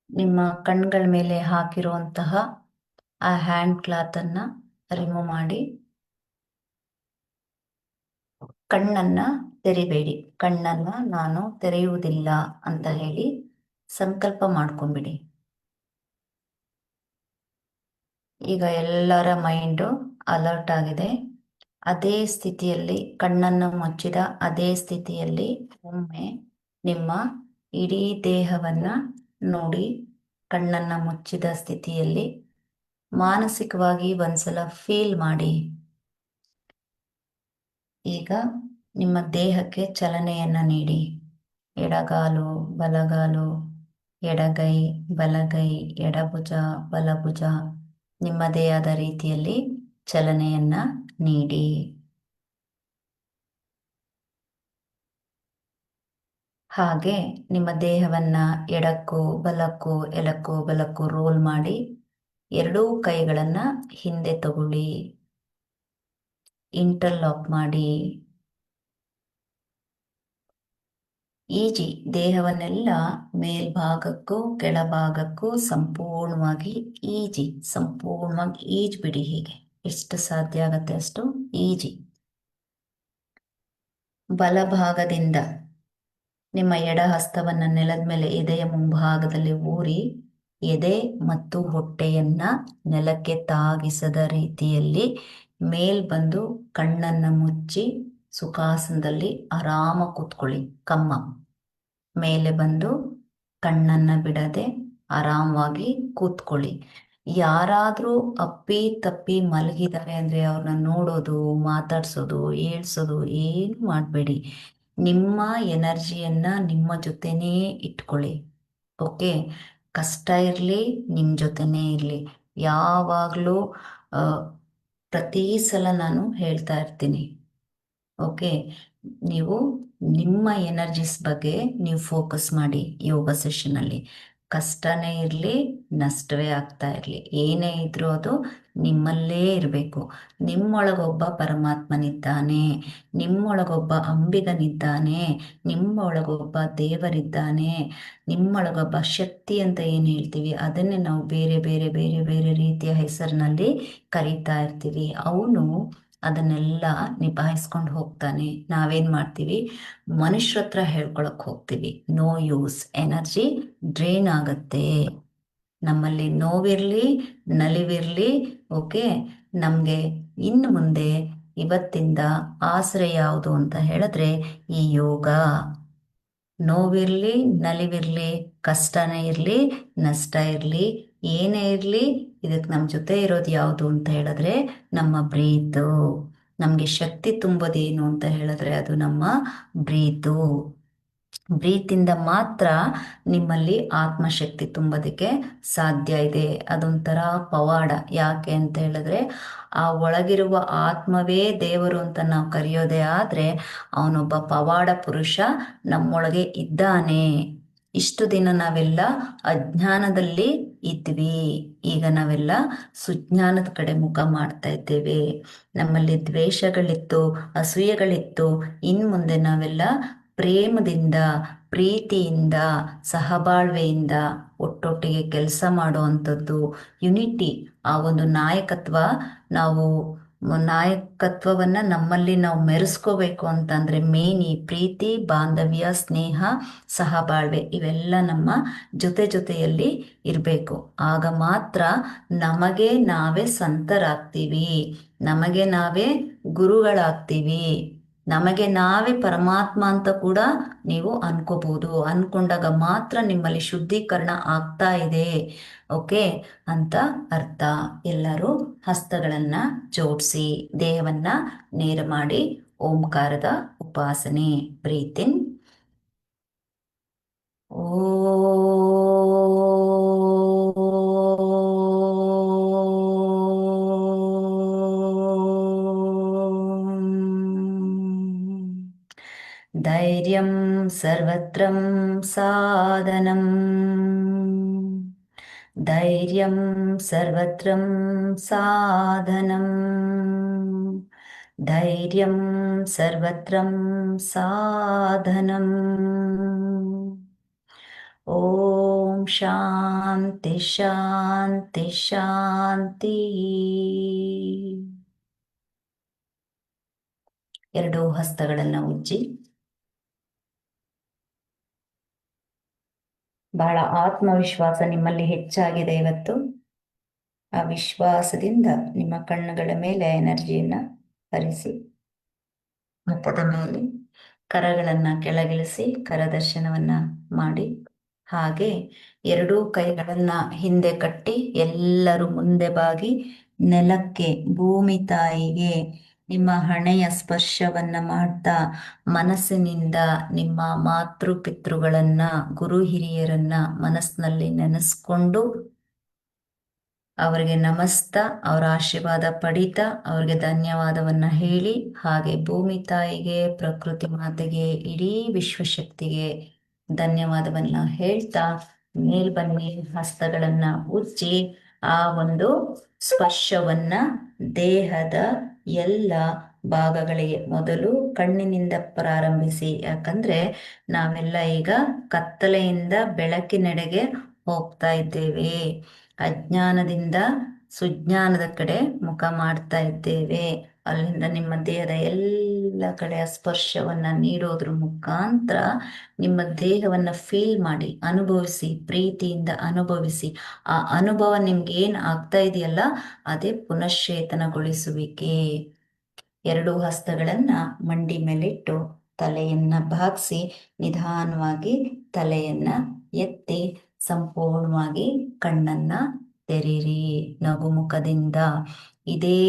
ನಿಮ್ಮ ಕಣ್ಗಳ ಮೇಲೆ ಹಾಕಿರುವಂತಹ ಆ ಹ್ಯಾಂಡ್ ಕ್ಲಾತನ್ನ ರಿಮೂವ್ ಮಾಡಿ ಕಣ್ಣನ್ನ ತೆರಿಬೇಡಿ. ಕಣ್ಣನ್ನ ನಾನು ತೆರೆಯುವುದಿಲ್ಲ ಅಂತ ಹೇಳಿ ಸಂಕಲ್ಪ ಮಾಡ್ಕೊಂಬಿಡಿ. ಈಗ ಎಲ್ಲರ ಮೈಂಡು ಅಲರ್ಟ್ ಆಗಿದೆ. ಅದೇ ಸ್ಥಿತಿಯಲ್ಲಿ ಕಣ್ಣನ್ನು ಮುಚ್ಚಿದ ಅದೇ ಸ್ಥಿತಿಯಲ್ಲಿ ಒಮ್ಮೆ ನಿಮ್ಮ ಇಡೀ ದೇಹವನ್ನ ನೋಡಿ. ಕಣ್ಣನ್ನ ಮುಚ್ಚಿದ ಸ್ಥಿತಿಯಲ್ಲಿ ಮಾನಸಿಕವಾಗಿ ಒಂದ್ಸಲ ಫೀಲ್ ಮಾಡಿ. ಈಗ ನಿಮ್ಮ ದೇಹಕ್ಕೆ ಚಲನೆಯನ್ನ ನೀಡಿ. ಎಡಗಾಲು ಬಲಗಾಲು, ಎಡಗೈ ಬಲಗೈ, ಎಡಭುಜ ಬಲಭುಜ ನಿಮ್ಮದೇ ಆದ ರೀತಿಯಲ್ಲಿ ಚಲನೆಯನ್ನ ನೀಡಿ. ಹಾಗೆ ನಿಮ್ಮ ದೇಹವನ್ನ ಎಡಕ್ಕೂ ಬಲಕ್ಕೂ ಎಡಕ್ಕೂ ಬಲಕ್ಕೂ ರೋಲ್ ಮಾಡಿ ಎರಡೂ ಕೈಗಳನ್ನ ಹಿಂದೆ ತಗೊಳ್ಳಿ. ಇಂಟರ್ಲಾಕ್ ಮಾಡಿ. ಈಜಿ ದೇಹವನ್ನೆಲ್ಲ ಮೇಲ್ಭಾಗಕ್ಕೂ ಕೆಳಭಾಗಕ್ಕೂ ಸಂಪೂರ್ಣವಾಗಿ ಸಂಪೂರ್ಣವಾಗಿ ಈಜ್ಬಿಡಿ. ಹೀಗೆ ಎಷ್ಟು ಸಾಧ್ಯ ಆಗತ್ತೆ ಅಷ್ಟು ಈಜಿ. ಬಲಭಾಗದಿಂದ ನಿಮ್ಮ ಎಡ ಹಸ್ತವನ್ನ ನೆಲದ ಮೇಲೆ ಎದೆಯ ಮುಂಭಾಗದಲ್ಲಿ ಊರಿ ಎದೆ ಮತ್ತು ಹೊಟ್ಟೆಯನ್ನ ನೆಲಕ್ಕೆ ತಾಗಿಸದ ರೀತಿಯಲ್ಲಿ ಮೇಲ್ ಬಂದು ಕಣ್ಣನ್ನ ಮುಚ್ಚಿ ಸುಖಾಸನದಲ್ಲಿ ಆರಾಮ ಕೂತ್ಕೊಳ್ಳಿ. ಕಮ್ಮ ಮೇಲೆ ಬಂದು ಕಣ್ಣನ್ನ ಬಿಡದೆ ಆರಾಮವಾಗಿ ಕೂತ್ಕೊಳ್ಳಿ. ಯಾರಾದ್ರೂ ಅಪ್ಪಿ ತಪ್ಪಿ ಮಲಗಿದ್ದಾರೆ ಅಂದ್ರೆ ಅವ್ರನ್ನ ನೋಡೋದು, ಮಾತಾಡ್ಸೋದು, ಏಳ್ಸೋದು ಏನು ಮಾಡಬೇಡಿ. ನಿಮ್ಮ ಎನರ್ಜಿಯನ್ನ ನಿಮ್ಮ ಜೊತೆನೇ ಇಟ್ಕೊಳ್ಳಿ. ಓಕೆ, ಕಷ್ಟ ಇರಲಿ ನಿಮ್ಮ ಜೊತೆನೇ ಇರಲಿ. ಯಾವಾಗಲೂ ಪ್ರತಿ ಸಲ ನಾನು ಹೇಳ್ತಾ ಇರ್ತೀನಿ. ಓಕೆ, ನೀವು ನಿಮ್ಮ ಎನರ್ಜಿಸ್ ಬಗ್ಗೆ ನೀವು ಫೋಕಸ್ ಮಾಡಿ. ಯೋಗ ಸೆಷನಲ್ಲಿ ಕಷ್ಟನೇ ಇರಲಿ ನಷ್ಟವೇ ಆಗ್ತಾ ಇರಲಿ, ಏನೇ ಇದ್ರೂ ಅದು ನಿಮ್ಮಲ್ಲೇ ಇರಬೇಕು. ನಿಮ್ಮೊಳಗೊಬ್ಬ ಪರಮಾತ್ಮನಿದ್ದಾನೆ, ನಿಮ್ಮೊಳಗೊಬ್ಬ ಅಂಬಿಗನಿದ್ದಾನೆ, ನಿಮ್ಮೊಳಗೊಬ್ಬ ದೇವರಿದ್ದಾನೆ, ನಿಮ್ಮೊಳಗೊಬ್ಬ ಶಕ್ತಿ ಅಂತ ಏನು ಹೇಳ್ತೀವಿ ಅದನ್ನೇ ನಾವು ಬೇರೆ ಬೇರೆ ಬೇರೆ ಬೇರೆ ರೀತಿಯ ಹೆಸರಿನಲ್ಲಿ ಕರೀತಾ ಇರ್ತೀವಿ. ಅವನು ಅದನ್ನೆಲ್ಲ ನಿಭಾಯಿಸ್ಕೊಂಡು ಹೋಗ್ತಾನೆ. ನಾವೇನ್ ಮಾಡ್ತೀವಿ, ಮನುಷ್ಯರ ಹತ್ರ ಹೇಳ್ಕೊಳಕ್ ಹೋಗ್ತೀವಿ. ನೋ ಯೂಸ್, ಎನರ್ಜಿ ಡ್ರೈನ್ ಆಗತ್ತೆ. ನಮ್ಮಲ್ಲಿ ನೋವಿರ್ಲಿ ನಲಿವಿರ್ಲಿ, ಓಕೆ, ನಮ್ಗೆ ಇನ್ನು ಮುಂದೆ ಇವತ್ತಿಂದ ಆಸರೆ ಯಾವುದು ಅಂತ ಹೇಳಿದ್ರೆ ಈ ಯೋಗ. ನೋವಿರ್ಲಿ ನಲಿವಿರ್ಲಿ, ಕಷ್ಟನೇ ಇರ್ಲಿ ನಷ್ಟ ಇರ್ಲಿ, ಏನೇ ಇರ್ಲಿ, ಇದಕ್ಕೆ ನಮ್ಮ ಜೊತೆ ಇರೋದು ಯಾವುದು ಅಂತ ಹೇಳಿದ್ರೆ ನಮ್ಮ ಬ್ರೀತು. ನಮ್ಗೆ ಶಕ್ತಿ ತುಂಬೋದೇನು ಅಂತ ಹೇಳಿದ್ರೆ ಅದು ನಮ್ಮ ಬ್ರೀತು. ಬ್ರೀತಿಂದ ಮಾತ್ರ ನಿಮ್ಮಲ್ಲಿ ಆತ್ಮಶಕ್ತಿ ತುಂಬೋದಕ್ಕೆ ಸಾಧ್ಯ ಇದೆ. ಅದೊಂಥರ ಪವಾಡ. ಯಾಕೆ ಅಂತ ಹೇಳಿದ್ರೆ ಆ ಒಳಗಿರುವ ಆತ್ಮವೇ ದೇವರು ಅಂತ ನಾವು ಕರೆಯೋದೇ ಆದ್ರೆ ಅವನೊಬ್ಬ ಪವಾಡ ಪುರುಷ ನಮ್ಮೊಳಗೆ ಇದ್ದಾನೆ. ಇಷ್ಟು ದಿನ ನಾವೆಲ್ಲ ಅಜ್ಞಾನದಲ್ಲಿ ಇದ್ವಿ, ಈಗ ನಾವೆಲ್ಲ ಸುಜ್ಞಾನದ ಕಡೆ ಮುಖ ಮಾಡ್ತಾ ಇದ್ದೇವೆ. ನಮ್ಮಲ್ಲಿ ದ್ವೇಷಗಳಿತ್ತು, ಅಸೂಯೆಗಳಿತ್ತು. ಇನ್ನು ಮುಂದೆ ನಾವೆಲ್ಲ ಪ್ರೇಮದಿಂದ, ಪ್ರೀತಿಯಿಂದ, ಸಹಬಾಳ್ವೆಯಿಂದ ಒಟ್ಟೊಟ್ಟಿಗೆ ಕೆಲಸ ಮಾಡುವಂಥದ್ದು, ಯುನಿಟಿ, ಆ ಒಂದು ನಾಯಕತ್ವವನ್ನ ನಮ್ಮಲ್ಲಿ ನಾವು ಮೆರೆಸ್ಕೋಬೇಕು ಅಂತಂದ್ರೆ ಮೇನ್ ಈ ಪ್ರೀತಿ, ಬಾಂಧವ್ಯ, ಸ್ನೇಹ, ಸಹಬಾಳ್ವೆ ಇವೆಲ್ಲ ನಮ್ಮ ಜೊತೆಯಲ್ಲಿ ಇರಬೇಕು. ಆಗ ಮಾತ್ರ ನಮಗೆ ನಾವೇ ಸಂತರಾಗ್ತೀವಿ, ನಮಗೆ ನಾವೇ ಗುರುಗಳಾಗ್ತೀವಿ, ನಮಗೆ ನಾವೇ ಪರಮಾತ್ಮ ಅಂತ ಕೂಡ ನೀವು ಅನ್ಕೋಬಹುದು. ಅನ್ಕೊಂಡಾಗ ಮಾತ್ರ ನಿಮ್ಮಲ್ಲಿ ಶುದ್ಧೀಕರಣ ಆಗ್ತಾ ಇದೆ, ಓಕೆ ಅಂತ ಅರ್ಥ. ಎಲ್ಲರೂ ಹಸ್ತಗಳನ್ನ ಜೋಡಿಸಿ ದೇಹವನ್ನ ನೇರ ಮಾಡಿ ಓಂಕಾರದ ಉಪಾಸನೆ. ಬ್ರೀತಿನ್. ಧೈರ್ಯಂ ಸರ್ವತ್ರಂ ಸಾಧನಂ, ಧೈರ್ಯಂ ಸರ್ವತ್ರಂ ಸಾಧನಂ, ಧೈರ್ಯಂ ಸರ್ವತ್ರಂ ಸಾಧನಂ. ಓಂ ಶಾಂತಿ ಶಾಂತಿ ಶಾಂತಿ. ಎರಡೂ ಹಸ್ತಗಳನ್ನು ಉಜ್ಜಿ ಬಹಳ ಆತ್ಮವಿಶ್ವಾಸ ನಿಮ್ಮಲ್ಲಿ ಹೆಚ್ಚಾಗಿದೆ ಇವತ್ತು. ಆ ವಿಶ್ವಾಸದಿಂದ ನಿಮ್ಮ ಕಣ್ಣುಗಳ ಮೇಲೆ ಎನರ್ಜಿಯನ್ನ ಹರಿಸಿ, ಮುಖದ ಮೇಲೆ ಕರಗಳನ್ನ ಕೆಳಗಿಳಿಸಿ ಕರದರ್ಶನವನ್ನ ಮಾಡಿ, ಹಾಗೆ ಎರಡೂ ಕೈಗಳನ್ನ ಹಿಂದೆ ಕಟ್ಟಿ ಎಲ್ಲರೂ ಮುಂದೆ ಬಾಗಿ ನೆಲಕ್ಕೆ, ಭೂಮಿ ತಾಯಿಗೆ ನಿಮ್ಮ ಹಣೆಯ ಸ್ಪರ್ಶವನ್ನ ಮಾಡ್ತಾ ಮನಸ್ಸಿನಿಂದ ನಿಮ್ಮ ಮಾತೃ ಪಿತೃಗಳನ್ನ, ಗುರು ಹಿರಿಯರನ್ನ ಮನಸ್ಸಿನಲ್ಲಿ ನೆನೆಸ್ಕೊಂಡು ಅವರಿಗೆ ನಮಸ್ತಾ, ಅವರ ಆಶೀರ್ವಾದ ಪಡೀತಾ ಅವ್ರಿಗೆ ಧನ್ಯವಾದವನ್ನ ಹೇಳಿ, ಹಾಗೆ ಭೂಮಿ ತಾಯಿಗೆ, ಪ್ರಕೃತಿ ಮಾತೆಗೆ, ಇಡೀ ವಿಶ್ವಶಕ್ತಿಗೆ ಧನ್ಯವಾದವನ್ನ ಹೇಳ್ತಾ ಮೇಲ್ಬನ್ನಿ, ಹಸ್ತಗಳನ್ನ ಉಜ್ಜಿ ಆ ಒಂದು ಸ್ಪರ್ಶವನ್ನ ದೇಹದ ಎಲ್ಲ ಭಾಗಗಳಿಗೆ, ಮೊದಲು ಕಣ್ಣಿನಿಂದ ಪ್ರಾರಂಭಿಸಿ. ಯಾಕಂದ್ರೆ ನಾವೆಲ್ಲ ಈಗ ಕತ್ತಲೆಯಿಂದ ಬೆಳಕಿನೆಡೆಗೆ ಹೋಗ್ತಾ ಇದ್ದೇವೆ, ಅಜ್ಞಾನದಿಂದ ಸುಜ್ಞಾನದ ಕಡೆ ಮುಖ ಮಾಡ್ತಾ ಇದ್ದೇವೆ. ಅಲ್ಲಿಂದ ನಿಮ್ಮ ದೇಹದ ಎಲ್ಲ ಕಡೆ ಸ್ಪರ್ಶವನ್ನ ನೀಡೋದ್ರ ಮುಖಾಂತರ ನಿಮ್ಮ ದೇಹವನ್ನ ಫೀಲ್ ಮಾಡಿ, ಅನುಭವಿಸಿ, ಪ್ರೀತಿಯಿಂದ ಅನುಭವಿಸಿ. ಆ ಅನುಭವ ನಿಮ್ಗೆ ಏನ್ ಆಗ್ತಾ ಇದೆಯಲ್ಲ, ಅದೇ ಪುನಶ್ಚೇತನಗೊಳಿಸುವಿಕೆ. ಎರಡೂ ಹಸ್ತಗಳನ್ನ ಮಂಡಿ ಮೇಲಿಟ್ಟು ತಲೆಯನ್ನ ಬಾಗಿಸಿ ನಿಧಾನವಾಗಿ ತಲೆಯನ್ನ ಎತ್ತಿ ಸಂಪೂರ್ಣವಾಗಿ ಕಣ್ಣನ್ನ ತೆರೀರಿ ನಗುಮುಖದಿಂದ. ಇದೇ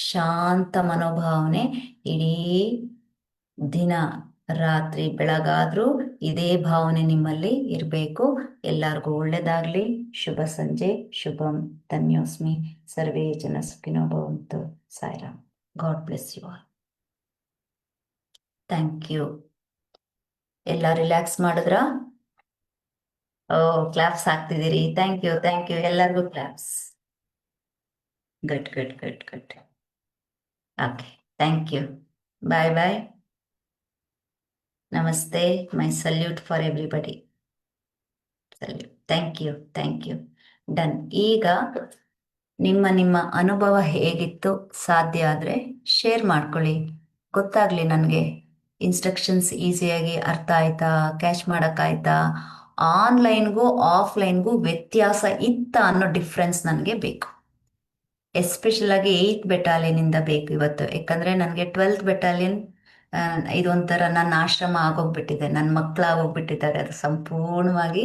ಶಾಂತ ಮನೋಭಾವನೆ ಇಡೀ ದಿನ, ರಾತ್ರಿ ಬೆಳಗಾದ್ರೂ ಇದೇ ಭಾವನೆ ನಿಮ್ಮಲ್ಲಿ ಇರಬೇಕು. ಎಲ್ಲರಿಗೂ ಒಳ್ಳೇದಾಗ್ಲಿ. ಶುಭ ಸಂಜೆ. ಶುಭಂ. ಧನ್ಯೋಸ್ಮಿ. ಸರ್ವೇ ಜನ ಸುಖಿನೋ ಭವಂತು. Sairam. God bless you all. Thank you. ಎಲ್ಲ ರಿಲ್ಯಾಕ್ಸ್ ಮಾಡಿದ್ರ? ಕ್ಲಾಪ್ಸ್ ಹಾಕ್ತಿದ್ದೀರಿ. Thank you, thank you. ಎಲ್ಲರಿಗೂ claps. Good good good good. Okay, thank you. Bye bye. ನಮಸ್ತೆ. My salute for everybody. Salute. Thank you, thank you. Done. ಈಗ ನಿಮ್ಮ ನಿಮ್ಮ ಅನುಭವ ಹೇಗಿತ್ತು ಸಾಧ್ಯ ಆದರೆ ಶೇರ್ ಮಾಡ್ಕೊಳ್ಳಿ, ಗೊತ್ತಾಗ್ಲಿ ನನಗೆ. ಇನ್ಸ್ಟ್ರಕ್ಷನ್ಸ್ ಈಸಿಯಾಗಿ ಅರ್ಥ ಆಯ್ತಾ, ಕ್ಯಾಚ್ ಮಾಡೋಕ್ಕಾಯ್ತಾ, ಆನ್ಲೈನ್ಗೂ ಆಫ್ಲೈನ್ಗೂ ವ್ಯತ್ಯಾಸ ಇತ್ತ ಅನ್ನೋ ಡಿಫ್ರೆನ್ಸ್ ನನಗೆ ಬೇಕು. ಎಸ್ಪೆಷಲ್ ಆಗಿ 8th ಬೆಟಾಲಿಯನಿಂದ ಬೇಕು ಇವತ್ತು. ಯಾಕಂದರೆ ನನಗೆ 12th ಬೆಟಾಲಿಯನ್ ಇದೊಂಥರ ನನ್ನ ಆಶ್ರಮ ಆಗೋಗ್ಬಿಟ್ಟಿದೆ, ನನ್ನ ಮಕ್ಕಳಾಗೋಗ್ಬಿಟ್ಟಿದ್ದಾರೆ. ಅದು ಸಂಪೂರ್ಣವಾಗಿ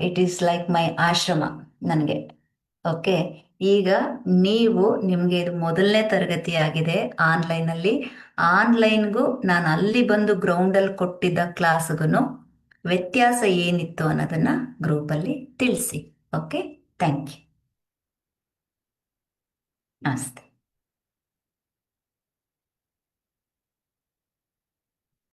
ಇಟ್ ಈಸ್ ಲೈಕ್ ಮೈ ಆಶ್ರಮ ನನಗೆ. ಓಕೆ, ಈಗ ನೀವು, ನಿಮಗೆ ಇದು ಮೊದಲನೇ ತರಗತಿ ಆಗಿದೆ ಆನ್ಲೈನಲ್ಲಿ. ಆನ್ಲೈನ್ಗೂ ನಾನು ಅಲ್ಲಿ ಬಂದು ಗ್ರೌಂಡಲ್ಲಿ ಕೊಟ್ಟಿದ್ದ ಕ್ಲಾಸ್ಗೂ ವ್ಯತ್ಯಾಸ ಏನಿತ್ತು ಅನ್ನೋದನ್ನ ಗ್ರೂಪಲ್ಲಿ ತಿಳಿಸಿ. Okay, thank you. ನಮಸ್ತೆ.